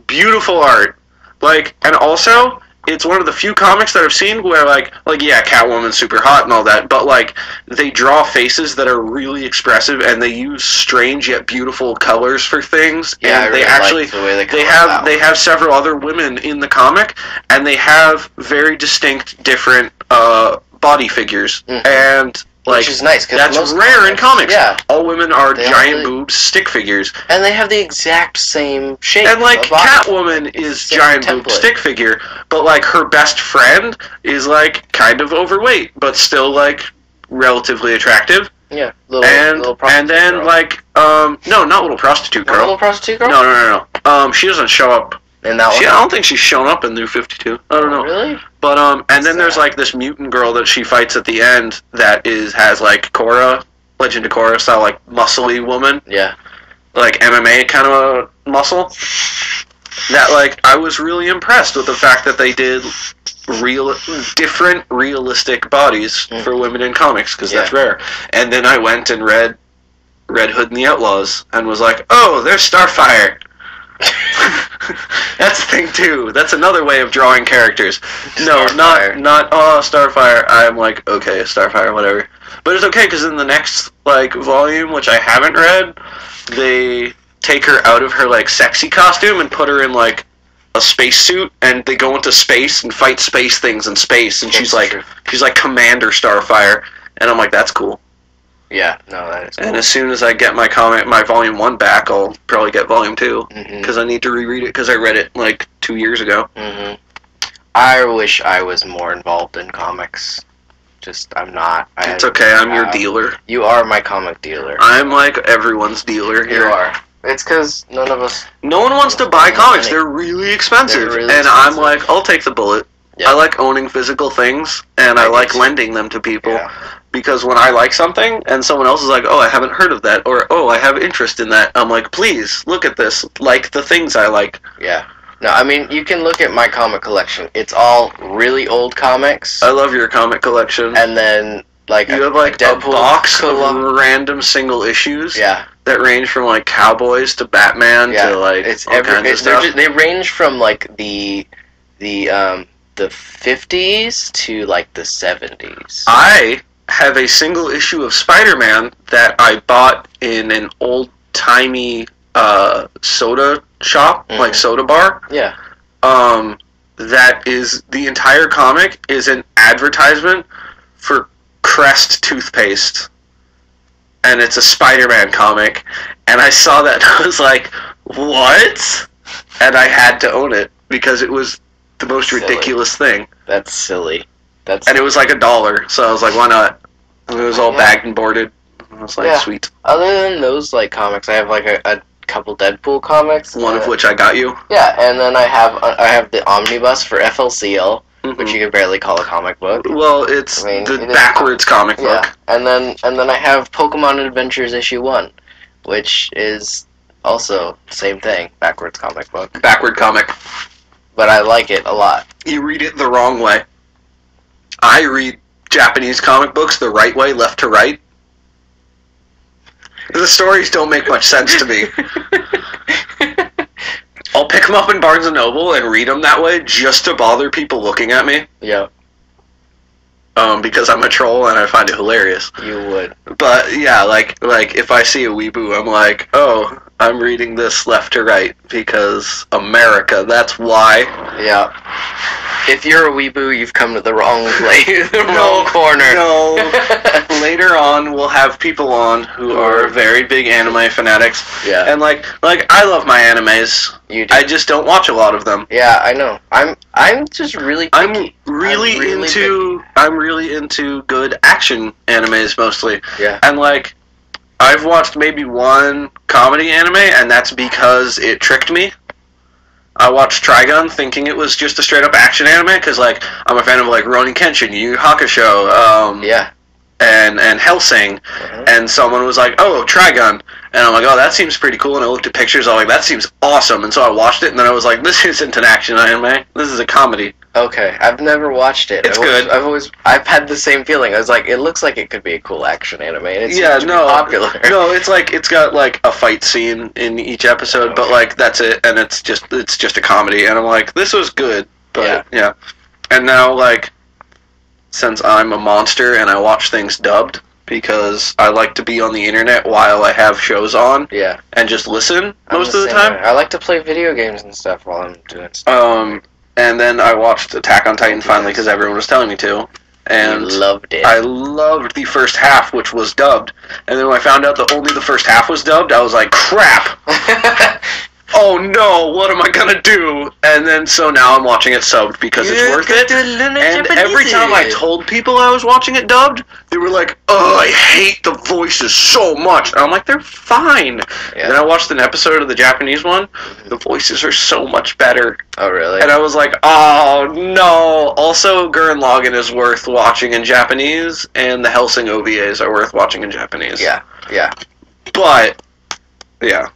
beautiful art. Like, and also, it's one of the few comics that I've seen where, like yeah, Catwoman's super hot and all that, but, like, they draw faces that are really expressive, and they use strange yet beautiful colors for things. Yeah, and I really they actually, like the way they have several other women in the comic, and they have very distinct, different, body figures. Mhm. And... like, which is nice, because that's rare in comics. Yeah. All women are They giant really- boobs stick figures. And they have the exact same shape. And, like, of body. Catwoman is Same giant boob template. stick figure, but, like, her best friend is, like, kind of overweight, but still, like, relatively attractive. Yeah. Little And prostitute then, girl. like, no, not little prostitute Not girl. little prostitute girl? No. She doesn't show up. In that I one? don't think she's shown up in New 52. I don't know. Really? But, and then Sad. there's, like, this mutant girl that she fights at the end that has, like, Korra, Legend of Korra style, like, muscly woman. Yeah. Like, MMA kind of muscle. That, like, I was really impressed with the fact that they did different realistic bodies for women in comics, because that's rare. And then I went and read Red Hood and the Outlaws, and was like, oh, there's Starfire. That's the thing too. That's another way of drawing characters. No, Starfire. not Starfire. I'm like, okay, Starfire, whatever. But it's okay because in the next like volume, which I haven't read, they take her out of her like sexy costume and put her in like a spacesuit, and they go into space and fight space things in space, and she's like Commander Starfire, and I'm like, that's cool. Yeah, no, that is cool. And as soon as I get my volume 1 back, I'll probably get volume 2. Because I need to reread it, because I read it, like, 2 years ago. Mm-hmm. I wish I was more involved in comics. Just, I'm not. It's okay, I'm your dealer. You are my comic dealer. I'm, like, everyone's dealer here. You are. It's because none of us... No one wants to buy comics. They're really expensive. They're really and expensive. I'm like, I'll take the bullet. Yeah. I like owning physical things, and I do like too. lending them to people. Yeah. Because when I like something, and someone else is like, oh, I haven't heard of that, or, oh, I have interest in that, I'm like, please, look at this. Like the things I like. Yeah. No, I mean, you can look at my comic collection. It's all really old comics. I love your comic collection. And then, like, you have, like, a box of Deadpool. random single issues Yeah. that range from, like, Cowboys to Batman Yeah. to, like, It's all kinds of stuff. they range from, like, the 50s to, like, the 70s. I have a single issue of Spider-Man that I bought in an old-timey soda shop, like soda bar. Yeah. That is, the entire comic is an advertisement for Crest toothpaste. And it's a Spider-Man comic. And I saw that and I was like, what? And I had to own it because it was the most Silly. ridiculous thing. That's silly. And it was like $1, so I was like, why not? And it was all bagged and boarded. I was like, sweet. Other than those, like, comics, I have, like, a couple Deadpool comics. One of which I got you. Yeah, and then I have the omnibus for FLCL, which you could barely call a comic book. Well, it's the backwards comic book. Yeah, and then I have Pokemon Adventures issue 1, which is also same thing, backwards comic book. Backward comic. But I like it a lot. You read it the wrong way. I read Japanese comic books the right way, left to right. The stories don't make much sense to me. I'll pick them up in Barnes & Noble and read them that way just to bother people looking at me. Yeah. Because I'm a troll and I find it hilarious. You would. But yeah, like if I see a weeboo, I'm like, oh, I'm reading this left to right because America, that's why. Yeah. If you're a weeboo, you've come to the wrong place, the wrong corner. No. Later on, we'll have people on who are very big anime fanatics. Yeah. And like I love my animes. You do. I just don't watch a lot of them. Yeah, I know. I'm just really picky. I'm really into good action animes mostly. Yeah. And like I've watched maybe one comedy anime, and that's because it tricked me. I watched Trigun thinking it was just a straight up action anime because like I'm a fan of like Ronin Kenshin, Yu Yu Hakusho, Yeah. and Hellsing, and someone was like, "Oh, Trigun," and I'm like, "Oh, that seems pretty cool." And I looked at pictures, I was like, "That seems awesome," and so I watched it, and then I was like, "This isn't an action anime. This is a comedy." Okay, I've never watched it. It's good. I've had the same feeling. I was like, it looks like it could be a cool action anime, and it seems to be popular. No, it's like it's got like a fight scene in each episode, but like that's it, and it's just a comedy, and I'm like, this was good, but yeah. And now like, since I'm a monster and I watch things dubbed because I like to be on the internet while I have shows on, and just listen most of the time. I like to play video games and stuff while I'm doing stuff. And then I watched Attack on Titan finally because everyone was telling me to. And you loved it. I loved the first half, which was dubbed. And then when I found out that only the first half was dubbed, I was like, crap! Oh no, what am I gonna do? And then so now I'm watching it subbed because it's worth it. And every time I told people I was watching it dubbed, they were like, "Oh, I hate the voices so much." And I'm like, they're fine. Then I watched an episode of the Japanese one. The voices are so much better. Oh really? And I was like, oh no. Also, Gurren Lagann is worth watching in Japanese, and the Hellsing OVAs are worth watching in Japanese. Yeah. But yeah,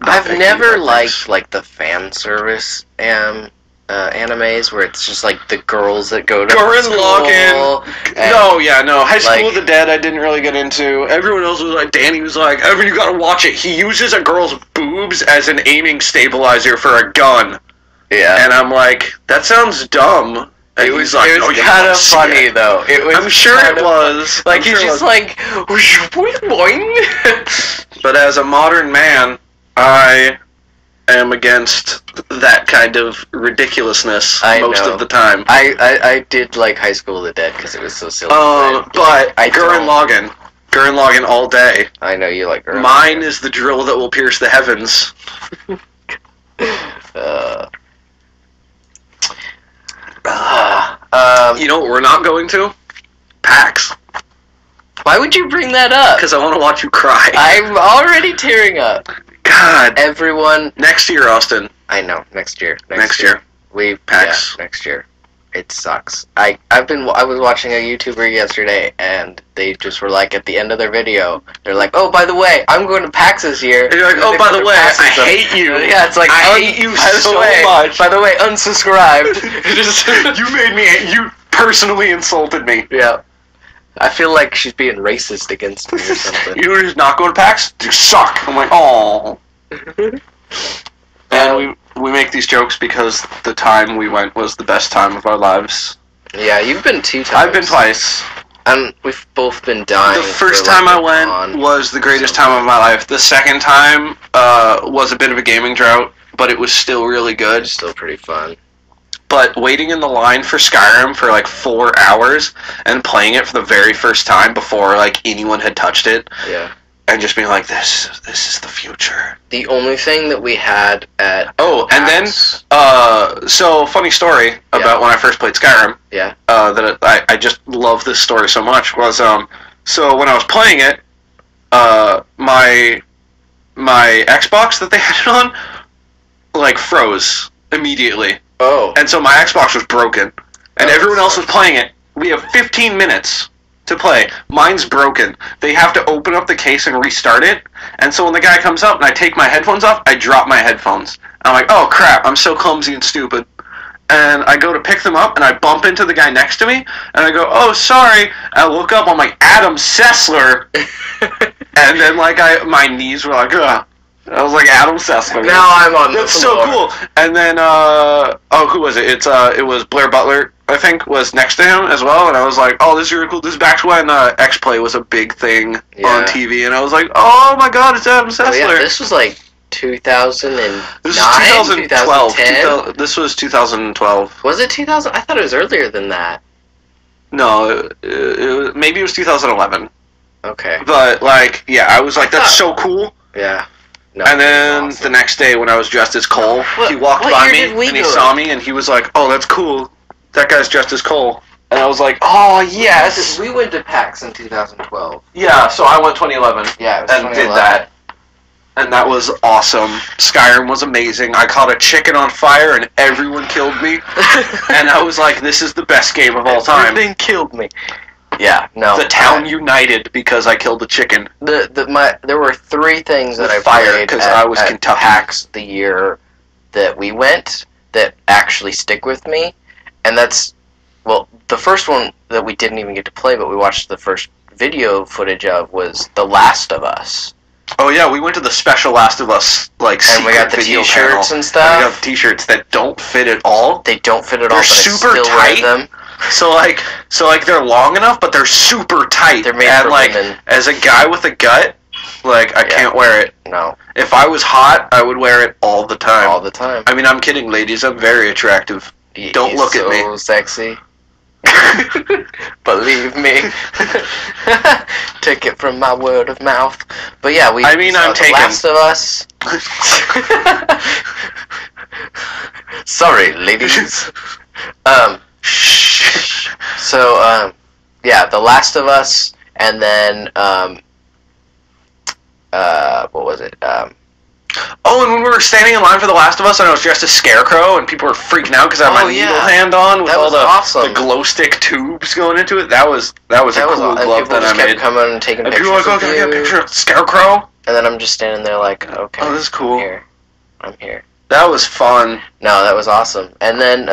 I've never liked like the fan service animes where it's just like the girls that go to Gurren school. Lagann. No. High School of the Dead I didn't really get into. Everyone else was like, Danny was like, Evan, you gotta watch it. He uses a girl's boobs as an aiming stabilizer for a gun. Yeah. And I'm like, that sounds dumb. And it was kind of funny though. I'm sure it was. Like he's just like, boing. But as a modern man, I am against that kind of ridiculousness most of the time. I did like High School of the Dead because it was so silly. But Gurren Lagann all day. I know you like Gurren Lagann. Mine is the drill that will pierce the heavens. You know what we're not going to? PAX. Why would you bring that up? Because I want to watch you cry. I'm already tearing up. God. Everyone. Next year, Austin. I know. Next year. Next year. PAX. Yeah, next year. It sucks. I was watching a YouTuber yesterday, and they just were like, at the end of their video, they're like, "Oh, by the way, I'm going to PAX this year." And you're like, "Oh, by the way, I hate you." Yeah, it's like, I hate you so much. By the way, unsubscribed. You personally insulted me. Yeah. I feel like she's being racist against me or something. You were just not going to PAX? You suck. I'm like, oh. And we make these jokes because the time we went was the best time of our lives. Yeah, you've been 2 times. I've been twice. And we've both been dying. The first time I went was the greatest time of my life. The second time was a bit of a gaming drought, but it was still really good. Still pretty fun. But waiting in the line for Skyrim for like 4 hours and playing it for the very first time before like anyone had touched it. Yeah. And just being like, this is the future. The only thing that we had at and then so funny story about when I first played Skyrim. Yeah. That I just love this story so much was so when I was playing it, my Xbox that they had it on like froze immediately. Oh. And so my Xbox was broken. And everyone else was playing it. We have 15 minutes to play. Mine's broken. They have to open up the case and restart it. And so when the guy comes up and I take my headphones off, I drop my headphones. I'm like, oh crap, I'm so clumsy and stupid. And I go to pick them up and I bump into the guy next to me. And I go, oh, sorry. I look up, I'm like, Adam Sessler. And then like my knees were like, ugh. I was like Adam Sessler. Now I'm on the That's floor. so cool. And then who was it? It was Blair Butler, I think, was next to him as well. And I was like, oh, this is really cool. This is back when X-Play was a big thing on TV. And I was like, oh my god, it's Adam Sessler. Oh, yeah, this was like 2009. This was 2012. 2010? This was 2012. Was it 2000? I thought it was earlier than that. No, maybe it was 2011. Okay. But like, yeah, I was like, that's so cool. Yeah. No, and then awesome. the next day when I was dressed as Cole, he walked by me and he saw me and he was like, oh, that's cool. That guy's dressed as Cole. And I was like, oh, yes. We went to PAX in 2012. Yeah, so I went 2011. Yeah, it was and 2011. did that. And that was awesome. Skyrim was amazing. I caught a chicken on fire and everyone killed me. And I was like, this is the best game of all time. Everything killed me. Yeah, no. The town united because I killed the chicken. There were 3 things that I fire, played because I was at Kentucky. PAX the year that we went that actually stick with me, and that's, well, the first one that we didn't even get to play, but we watched the first video footage of was The Last of Us. Oh yeah, we went to the special Last of Us and we got the video T-shirts panel. and stuff. And we got the T-shirts that don't fit at all. They don't fit at all, They're but super I still tight. wear them. So like they're long enough, but they're super tight. They're made and for like women. as a guy with a gut, like I can't wear it. No. If I was hot, I would wear it all the time. All the time. I mean, I'm kidding, ladies. I'm very attractive. Don't He's look at me. So sexy. Believe me. Take it from my word of mouth. But yeah, we I mean, saw I'm The taken. Last of Us. Sorry, ladies. So, yeah, The Last of Us, and then, what was it? Oh, and when we were standing in line for The Last of Us, and I was dressed as Scarecrow, and people were freaking out because I had my needle hand on with That all was the awesome. glow stick tubes going into it. That was a cool glove people that I just kept made. coming and taking And pictures people were like, of "Oh, can I get a you. picture of Scarecrow?" And then I'm just standing there like, okay. Oh, this is cool. I'm here. That was fun. No, that was awesome. And then,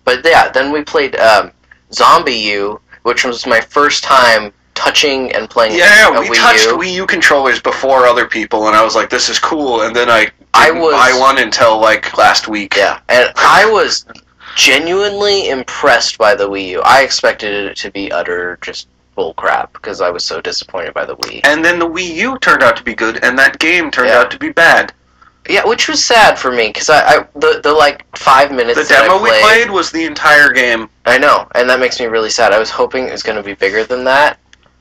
but yeah, then we played Zombie U, which was my first time touching and playing Yeah, a we Wii touched U. Wii U controllers before other people, and I was like, "This is cool." And then I didn't buy one until like last week. Yeah, and I was genuinely impressed by the Wii U. I expected it to be utter just bull crap because I was so disappointed by the Wii. And then the Wii U turned out to be good, and that game turned out to be bad. Yeah, which was sad for me because the like 5 minutes The that demo I we played was the entire game. I know, and that makes me really sad. I was hoping it was going to be bigger than that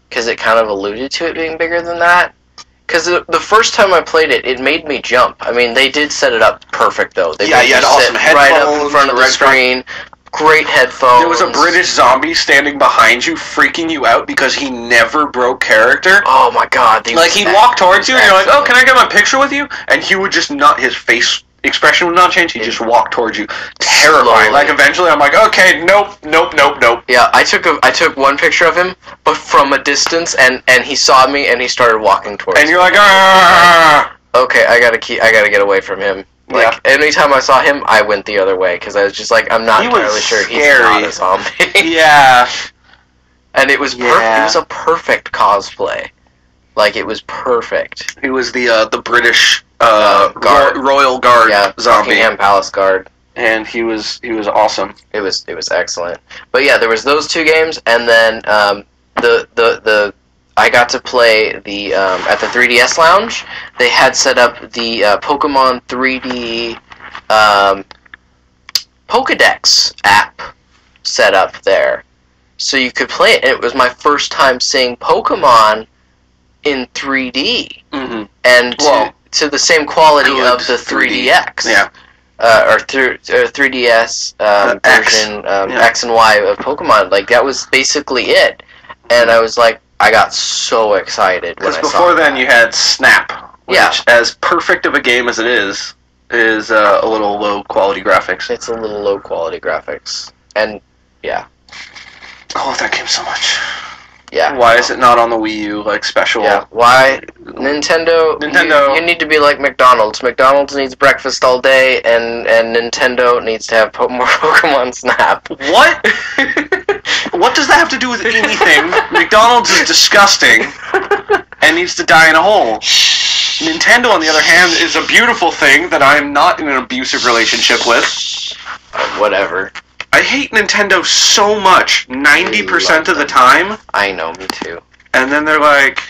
because it kind of alluded to it being bigger than that. Because the first time I played it, it made me jump. I mean, they did set it up perfect, though. They Yeah, you had awesome sit right up in headphones, front of the red screen. Great headphones. There was a British zombie standing behind you, freaking you out because he never broke character. Oh my god! Like he'd walk towards you, and you're like, "Oh, can I get my picture with you?" And he would just nut his face expression would not change. He'd just walk towards you, terrifying. Slowly. Like eventually, I'm like, okay, nope. Yeah, I took one picture of him, but from a distance, and he saw me, and he started walking towards me. And you're like, ah. Okay, I gotta get away from him. Like, anytime I saw him, I went the other way, because I was just like, I'm not entirely sure he's not a zombie. Yeah. And it was it was a perfect cosplay. Like, it was perfect. He was the British Guard. Royal Guard zombie. Buckingham Palace Guard. And he was awesome. It was excellent. But yeah, there was those two games, and then I got to play the at the 3DS Lounge. They had set up the Pokemon 3D Pokedex app set up there, so you could play it. And it was my first time seeing Pokemon in 3D, and to the same quality of the 3DX. Yeah. Or 3DS version X and Y of Pokemon. Like, that was basically it. And I was like, I got so excited when I saw Because before then that. you had Snap, which, as perfect of a game as it is a little low quality graphics. It's a little low quality graphics. And, yeah. I love that game so much. Yeah. Why is it not on the Wii U, like, special? Yeah. Why? Nintendo. You need to be like McDonald's. McDonald's needs breakfast all day, and Nintendo needs to have more Pokemon Snap. What? What does that have to do with anything? McDonald's is disgusting and needs to die in a hole. Nintendo, on the other hand, is a beautiful thing that I am not in an abusive relationship with. Whatever. I hate Nintendo so much, 90% of the time. I know, me too. And then they're like...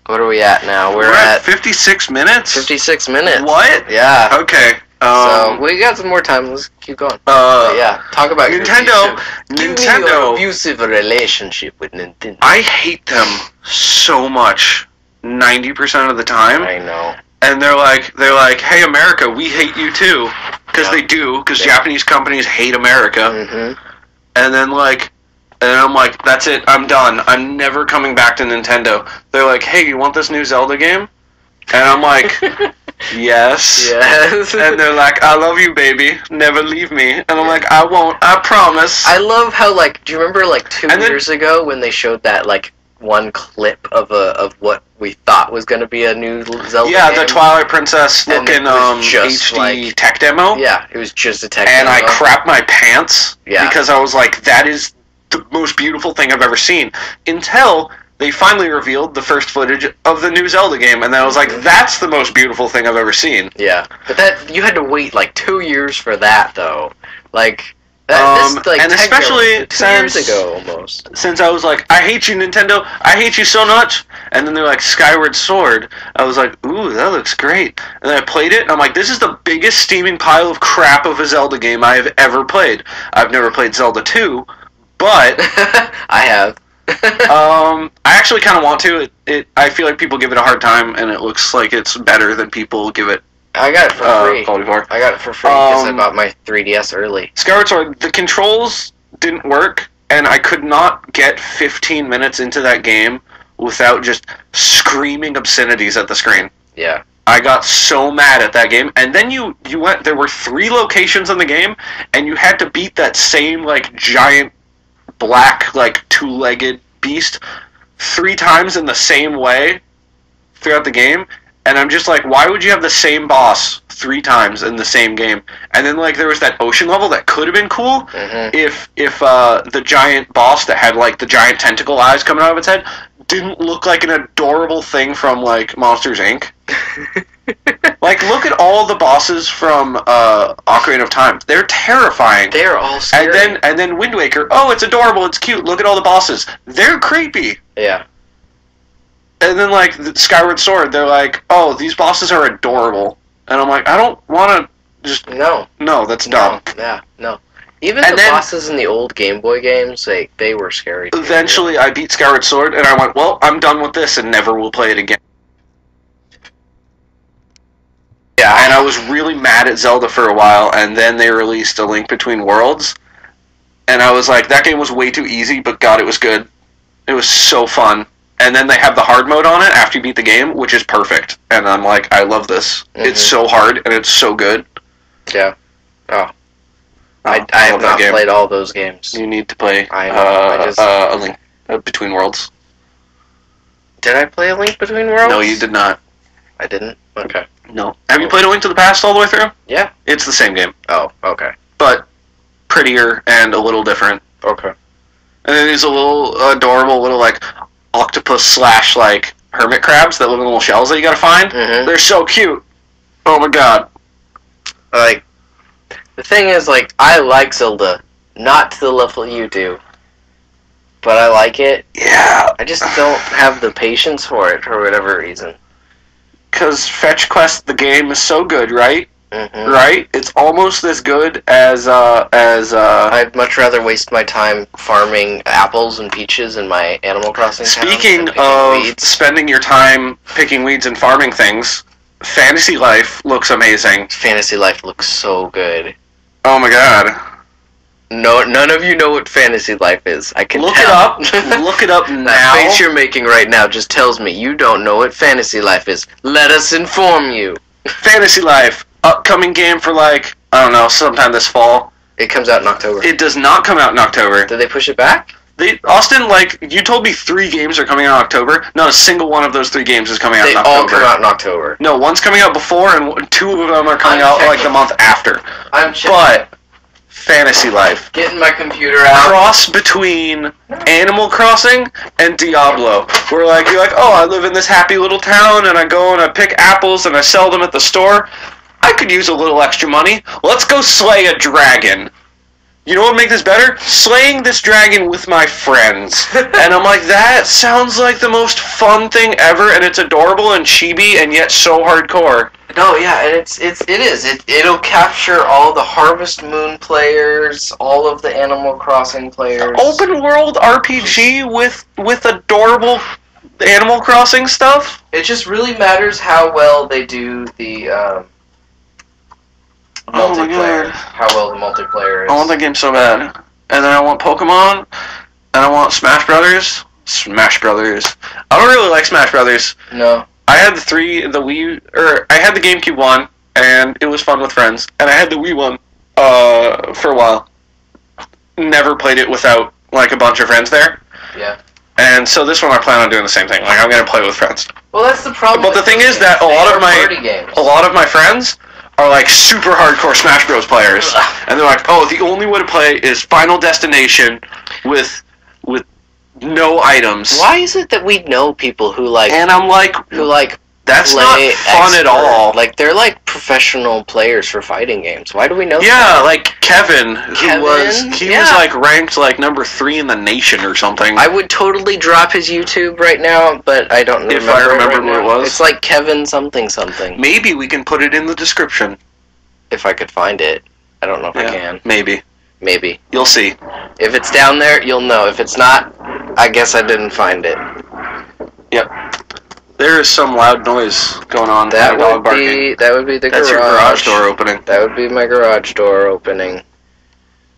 What are we at now? We're at 56 minutes? 56 minutes. What? Yeah. Okay. So, we got some more time. Let's keep going. Yeah, talk about Nintendo. Give me your abusive relationship with Nintendo. I hate them so much, 90% of the time. I know. And they're like, hey, America, we hate you too. Because they do, because Japanese companies hate America. Mm-hmm. And then, I'm like, that's it, I'm done. I'm never coming back to Nintendo. They're like, hey, you want this new Zelda game? And I'm like, yes. Yes. And they're like, I love you, baby. Never leave me. And I'm like, I won't. I promise. I love how, do you remember, 2 years ago when they showed that, one clip of what we thought was going to be a new Zelda game? The Twilight Princess looking HD tech demo. Yeah, it was just a tech demo. And I demo. crapped my pants because I was like, that is the most beautiful thing I've ever seen. Until they finally revealed the first footage of the new Zelda game, and then I was like, that's the most beautiful thing I've ever seen. Yeah, but you had to wait 2 years for that, though. And especially 2 years ago, almost. Since I was like, I hate you, Nintendo. I hate you so much. And then they're like, Skyward Sword. I was like, ooh, that looks great. And then I played it, and I'm like, this is the biggest steaming pile of crap of a Zelda game I have ever played. I've never played Zelda 2, but... I have. I actually kind of want to. I feel like people give it a hard time, and it looks like it's better than people give it. I got it for free. For. I got it for free because I bought my 3DS early. Skyward Sword, the controls didn't work, and I could not get 15 minutes into that game without just screaming obscenities at the screen. Yeah. I got so mad at that game, and then you went. There were 3 locations in the game, and you had to beat that same giant black 2-legged beast 3 times in the same way throughout the game. And I'm just like, why would you have the same boss 3 times in the same game? And then there was that ocean level that could have been cool if the giant boss that had the giant tentacle eyes coming out of its head didn't look like an adorable thing from Monsters Inc. Look at all the bosses from Ocarina of Time. They're terrifying. They're all scary. And then Wind Waker. Oh, it's adorable. It's cute. Look at all the bosses. They're creepy. Yeah. And then, the Skyward Sword, they're like, oh, these bosses are adorable. And I'm like, I don't want to just... No, that's dumb. Yeah, no. Even the bosses in the old Game Boy games, they were scary too. Eventually, I beat Skyward Sword, and I went, well, I'm done with this and never will play it again. Yeah, and I was really mad at Zelda for a while, and then they released A Link Between Worlds. And I was like, that game was way too easy, but God, it was good. It was so fun. And then they have the hard mode on it after you beat the game, which is perfect. And I'm like, I love this. It's so hard, and it's so good. Yeah. Oh. I love have that not game. played all those games. You need to play I know, I just- A Link Between Worlds. Did I play A Link Between Worlds? No, you did not. I didn't? Okay. No. Have you played A Link to the Past all the way through? Yeah. It's the same game, Oh, okay. but prettier and a little different. Okay. And then these little adorable little like octopus slash like hermit crabs that live in little shells that you gotta find. Mm-hmm. They're so cute. Oh my god. Like, the thing is, like, I like Zelda. Not to the level you do. But I like it. Yeah. I just don't have the patience for it for whatever reason. Because Fetch Quest, the game, is so good, right? Mm-hmm. Right? It's almost as good as I'd much rather waste my time farming apples and peaches in my Animal Crossing town Speaking than picking of weeds. spending your time picking weeds and farming things, Fantasy Life looks amazing. Fantasy Life looks so good. Oh my god. No, none of you know what Fantasy Life is. I can Look tell. it up. Look it up That now. face you're making right now just tells me you don't know what Fantasy Life is. Let us inform you. Fantasy Life, upcoming game for like, I don't know, sometime this fall. It comes out in October. It does not come out in October. Did they push it back? Austin, like, you told me 3 games are coming out in October. Not a single one of those 3 games is coming out They in all October. come out in October. No, one's coming out before and 2 of them are coming I'm out like checking. the month after. I'm But Fantasy Life, getting my computer out. cross between Animal Crossing and Diablo. Where like you're like, oh, I live in this happy little town and I go and I pick apples and I sell them at the store. I could use a little extra money. Let's go slay a dragon. You know what would make this better? Slaying this dragon with my friends. And I'm like, that sounds like the most fun thing ever, and it's adorable and chibi and yet so hardcore. No, yeah, and it'll capture all the Harvest Moon players, all of the Animal Crossing players. Open world RPG with adorable Animal Crossing stuff? It just really matters how well they do the Oh my multiplayer. God. How well the multiplayer is. I want that game so bad. And then I want Pokemon, and I want Smash Brothers. Smash Brothers. I don't really like Smash Brothers. No. I had I had the GameCube one, and it was fun with friends. And I had the Wii one, for a while. Never played it without, like, a bunch of friends there. Yeah. And so this one I plan on doing the same thing. Like, I'm gonna play with friends. Well, that's the problem. But the with thing those is that games. a lot They of are party games. a lot of my friends are like super hardcore Smash Bros players, and they're like, "Oh, the only way to play is Final Destination with no items." Why is it that we know people who like And I'm like, that's not play fun at expert? all. Like they're like professional players for fighting games. Why do we know? Yeah, that? like Kevin, Kevin? was Yeah. like ranked like number 3 in the nation or something. I would totally drop his YouTube right now, but I don't If remember. I remember right what it now. was. It's like Kevin something something. Maybe we can put it in the description. If I could find it, I don't know if I can. Maybe. Maybe You'll see. if it's down there, you'll know. If it's not, I guess I didn't find it. Yep. There is some loud noise going on. That a dog would barking. be the That's garage. your garage door opening. That would be my garage door opening.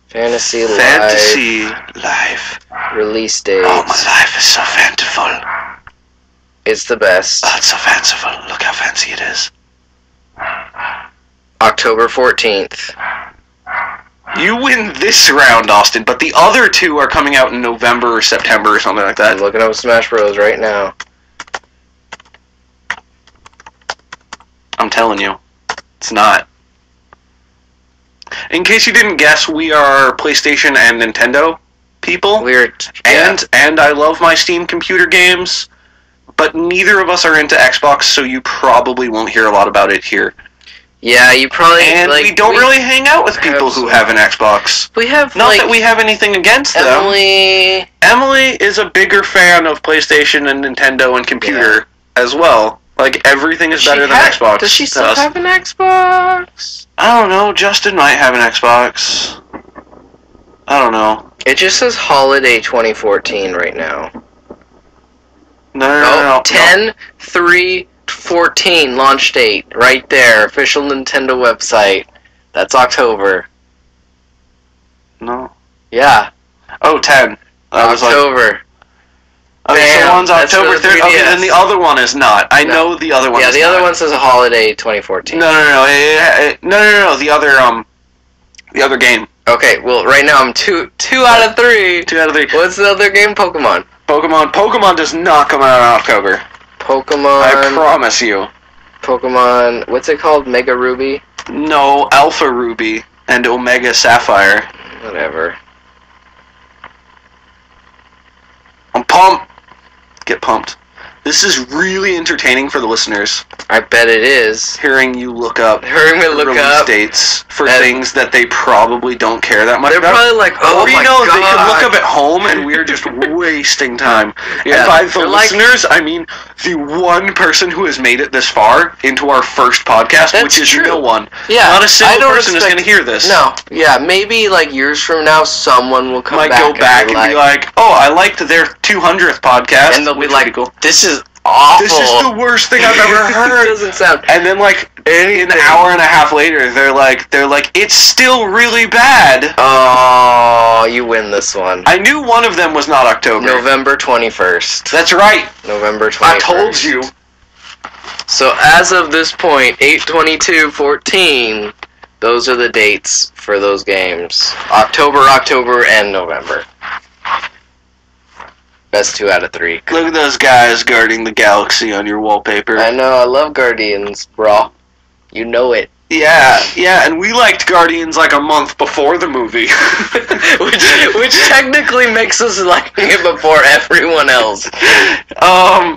Fantasy Life. release date. Oh, my life is so fanciful. It's the best. Oh, it's so fanciful. Look how fancy it is. October 14th. You win this round, Austin, but the other 2 are coming out in November or September or something like I'm that. looking up Smash Bros. Right now. I'm telling you. It's not. In case you didn't guess, we are PlayStation and Nintendo people. Weird. And I love my Steam computer games, but neither of us are into Xbox, so you probably won't hear a lot about it here. Yeah, you probably. And like, we don't really hang out with people who have an Xbox. We have Not like that we have anything against them. Emily. Emily is a bigger fan of PlayStation and Nintendo and computer as well. Like, everything is better than Xbox. Does she to still us. have an Xbox? I don't know. Justin might have an Xbox. I don't know. It just says Holiday 2014 right now. No. 10/3/14 launch date right there. Official Nintendo website. That's October. No. Yeah, Oh, 10. I was like, October. Okay, so one's that's October for the 3rd. Okay, 3DS. then the other one is not. I know the other one Yeah, is the not. other one says Holiday 2014. No. No. The other game. Okay, well, right now I'm two out of 3. 2 out of 3. What's the other game? Pokemon. Pokemon does not come out in October. Pokemon. I promise you. Pokemon. What's it called? Mega Ruby? No, Alpha Ruby and Omega Sapphire. Whatever. I'm pumped. Get pumped. This is really entertaining for the listeners. I bet it is. Hearing you look up Hearing me look release up. dates for And- things that they probably don't care that much They're about. probably like, oh Or, my you know, god. they can look up at home and we're just wasting time. Yeah, And by the they're like- listeners, I mean the one person who has made it this far into our first podcast, That's which is true. no one. Yeah, Not a I single don't person is expect- going to hear this. No, yeah, maybe like years from now, someone will come Might back go back and be like, oh, I liked their 200th podcast. and they'll be which like, would cool. this is awful. This is the worst thing I've ever It heard. doesn't sound And then, like, anything. an hour and a half later, they're like, it's still really bad. Oh, you win this one. I knew one of them was not October. November 21st. That's right. November 21st. I told you. So as of this point, 8/22/14, those are the dates for those games. October, and November. Best 2 out of 3. Look at those guys guarding the galaxy on your wallpaper. I know, I love Guardians, bro. You know it. Yeah, and we liked Guardians like a month before the movie. which technically makes us like it before everyone else.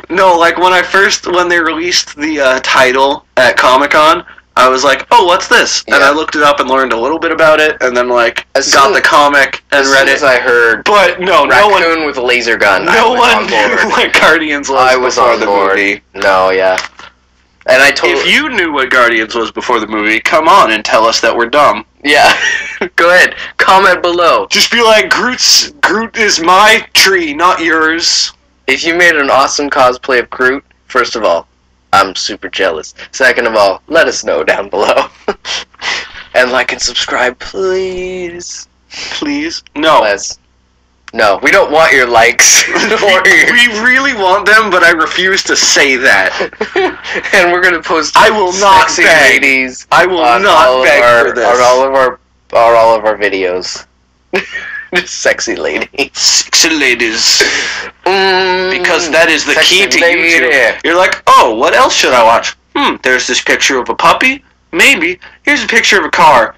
No, like when they released the title at Comic-Con, I was like, oh, what's this? And Yeah. I looked it up and learned a little bit about it, and then like As got soon- the comic and As read soon as it. I heard But no one raccoon with a laser gun, I No was one on board. knew what Guardians was I was before on the board. movie. No, yeah. And I told If you knew what Guardians was before the movie, come on and tell us that we're dumb. yeah, go ahead. Comment below. Just be like, Groot is my tree, not yours. If you made an awesome cosplay of Groot, first of all, I'm super jealous. Second of all, let us know down below. And like and subscribe, please. Please? No. Les. No, we don't want your likes. or your... We really want them, but I refuse to say that. And we're gonna post I will not sexy beg. ladies I will on not all beg of our, for this. on all of our videos. Just sexy ladies. Sexy ladies. Mm, Because that is the sexy key to lady. YouTube. You're like, oh, what else should I watch? There's this picture of a puppy? Maybe. Here's a picture of a car.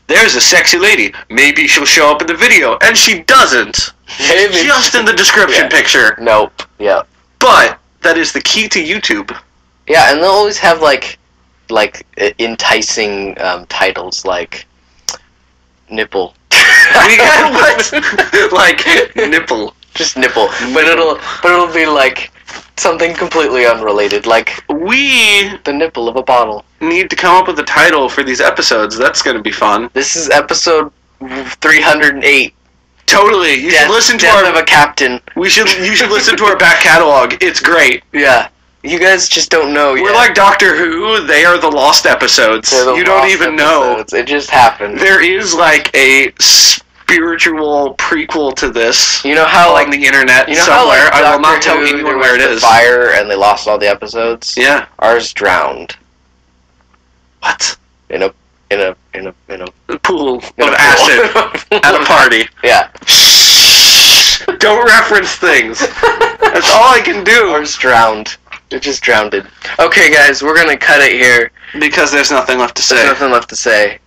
There's a sexy lady. Maybe she'll show up in the video. And she doesn't. Maybe. Just in the description Yeah. picture. Nope. Yeah. But that is the key to YouTube. Yeah, and they'll always have like enticing titles like nipple. We got what? Like nipple. Just nipple. But it'll be like something completely unrelated, like We the nipple of a bottle. need to come up with a title for these episodes. That's going to be fun. This is episode 308. Totally. You should listen to Death our. of a Captain. You should listen to our back catalog. It's great. Yeah. You guys just don't know yet. We're like Doctor Who. They are the lost episodes. They're the You don't lost even know. episodes. It just happened. There is like a spiritual prequel to this You know how on the internet you know how, somewhere. like, I will not Doctor tell Who, anyone there where it was is. the fire and they lost all the episodes. Yeah. Ours drowned What? in a A pool in of a acid pool. at a party. Yeah. Don't reference things. That's all I can do. Ours drowned. It just drowned. Okay, guys, we're gonna cut it here. Because there's nothing left to There's say. nothing left to say.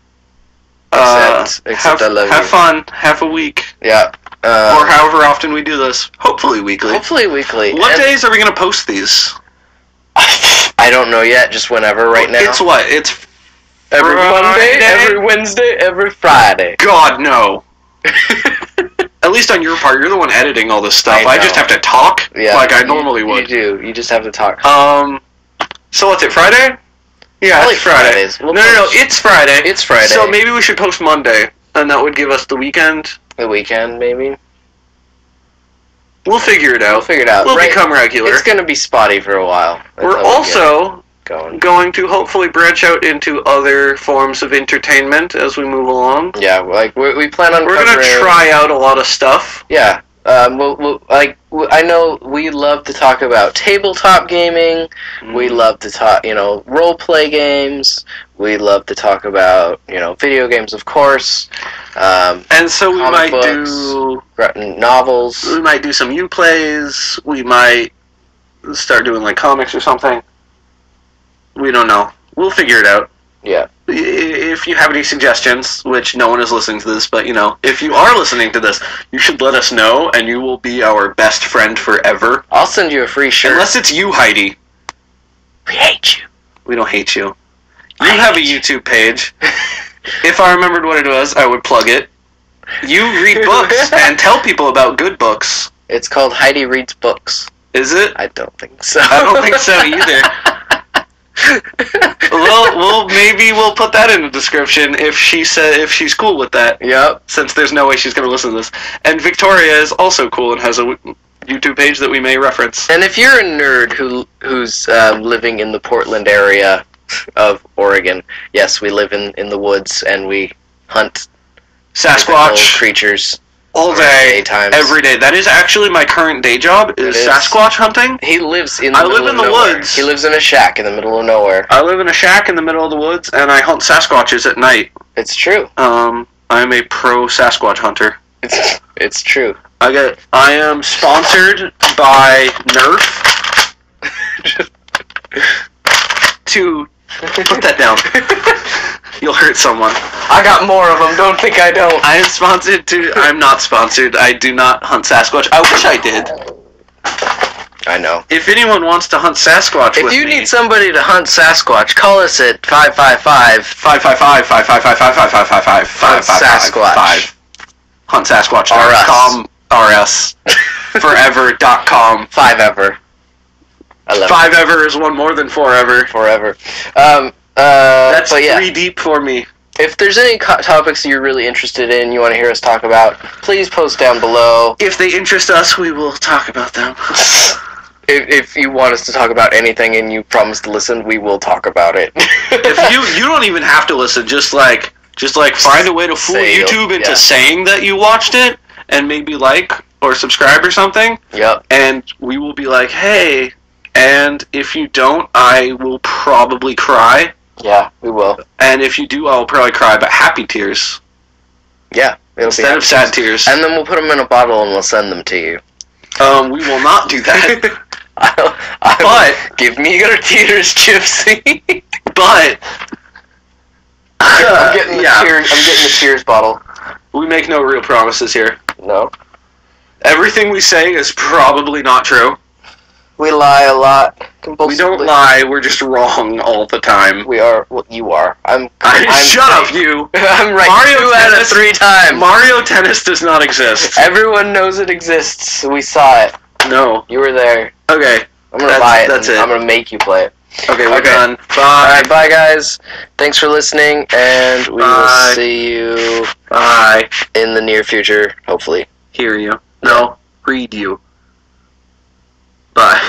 Except I love have you. fun. Have a week. Yeah. Or however often we do this. Hopefully weekly. Hopefully weekly. What And- days are we going to post these? I don't know yet. Just whenever. Right now. It's what? It's every Monday, Friday? every Wednesday, every Friday. God, no. At least on your part, you're the one editing all this stuff. I I just know. have to talk Yeah, like I you- normally would. You do. You just have to talk. So what's it, Friday? Yeah, Probably it's Friday. Fridays. We'll No, post- it's Friday. It's Friday. So maybe we should post Monday, and that would give us the weekend. The weekend, maybe. We'll figure it We'll out. figure it out. We'll Right- become regular. It's gonna be spotty for a while. We're until we also get going. going to hopefully branch out into other forms of entertainment as we move along. Yeah, like we plan on. We're going to covering- try out a lot of stuff. Yeah. I know we love to talk about tabletop gaming. We love to talk, role play games. We love to talk about, video games, of course. And so we comic might books, do novels. We might do some Uplays. We might start doing like comics or something. We don't know. We'll figure it out. Yeah. If you have any suggestions, which no one is listening to this, but if you are listening to this, you should let us know, and you will be our best friend forever. I'll send you a free shirt. Unless it's you, Heidi. We hate you. We don't hate you. You have a YouTube page. If I remembered what it was, I would plug it. You read books and tell people about good books. It's called Heidi Reads Books. Is it? I don't think so. I don't think so either. Well, maybe we'll put that in the description if she's cool with that. Yep. Since there's no way she's going to listen to this. And Victoria is also cool and has a YouTube page that we may reference. And if you're a nerd who's living in the Portland area of Oregon, yes, we live in the woods and we hunt Sasquatch creatures all day, daytimes. every day. That is actually my current day job, is Sasquatch hunting. He lives in the I live in the woods. He lives in a shack in the middle of nowhere. I live in a shack in the middle of the woods, and I hunt Sasquatches at night. It's true. I'm a pro Sasquatch hunter. It's true. I am sponsored by Nerf. To put that down. You'll hurt someone. I got more of them. Don't think I don't. I am sponsored to... I'm not sponsored. I do not hunt Sasquatch. I wish I did. I know. If anyone wants to hunt Sasquatch with me... If you need somebody to hunt Sasquatch, call us at 555... 555-555-555-555. Sasquatch. HuntSasquatch.com. RS. Forever.com. 5ever. I love 5ever is one more than forever. Forever. That's but yeah. 3 deep for me. If there's any topics you're really interested in, you want to hear us talk about, please post down below. If they interest us, we will talk about them. If you want us to talk about anything and you promise to listen, we will talk about it. If you don't even have to listen, just find a way to fool YouTube into saying that you watched it and maybe like or subscribe or something. Yep. And we will be like, hey, and if you don't, I will probably cry. Yeah, we will. And if you do, I'll probably cry, but happy tears. Yeah. Instead of sad tears. And then we'll put them in a bottle and we'll send them to you. We will not do that. But give me your tears, Gypsy. But I'm getting the tears bottle. We make no real promises here. No. Everything we say is probably not true. We lie a lot. We don't lie. We're just wrong all the time. We are. Well, you are. I'm shut up, you. I'm right. Mario 2 out of 3 times. Mario Tennis does not exist. Everyone knows it exists. We saw it. No. You were there. Okay. I'm gonna buy it. That's it. I'm gonna make you play it. Okay, we're done. Bye. Alright, bye guys. Thanks for listening, and we will see you in the near future, hopefully. Hear you. No, read you. Bye.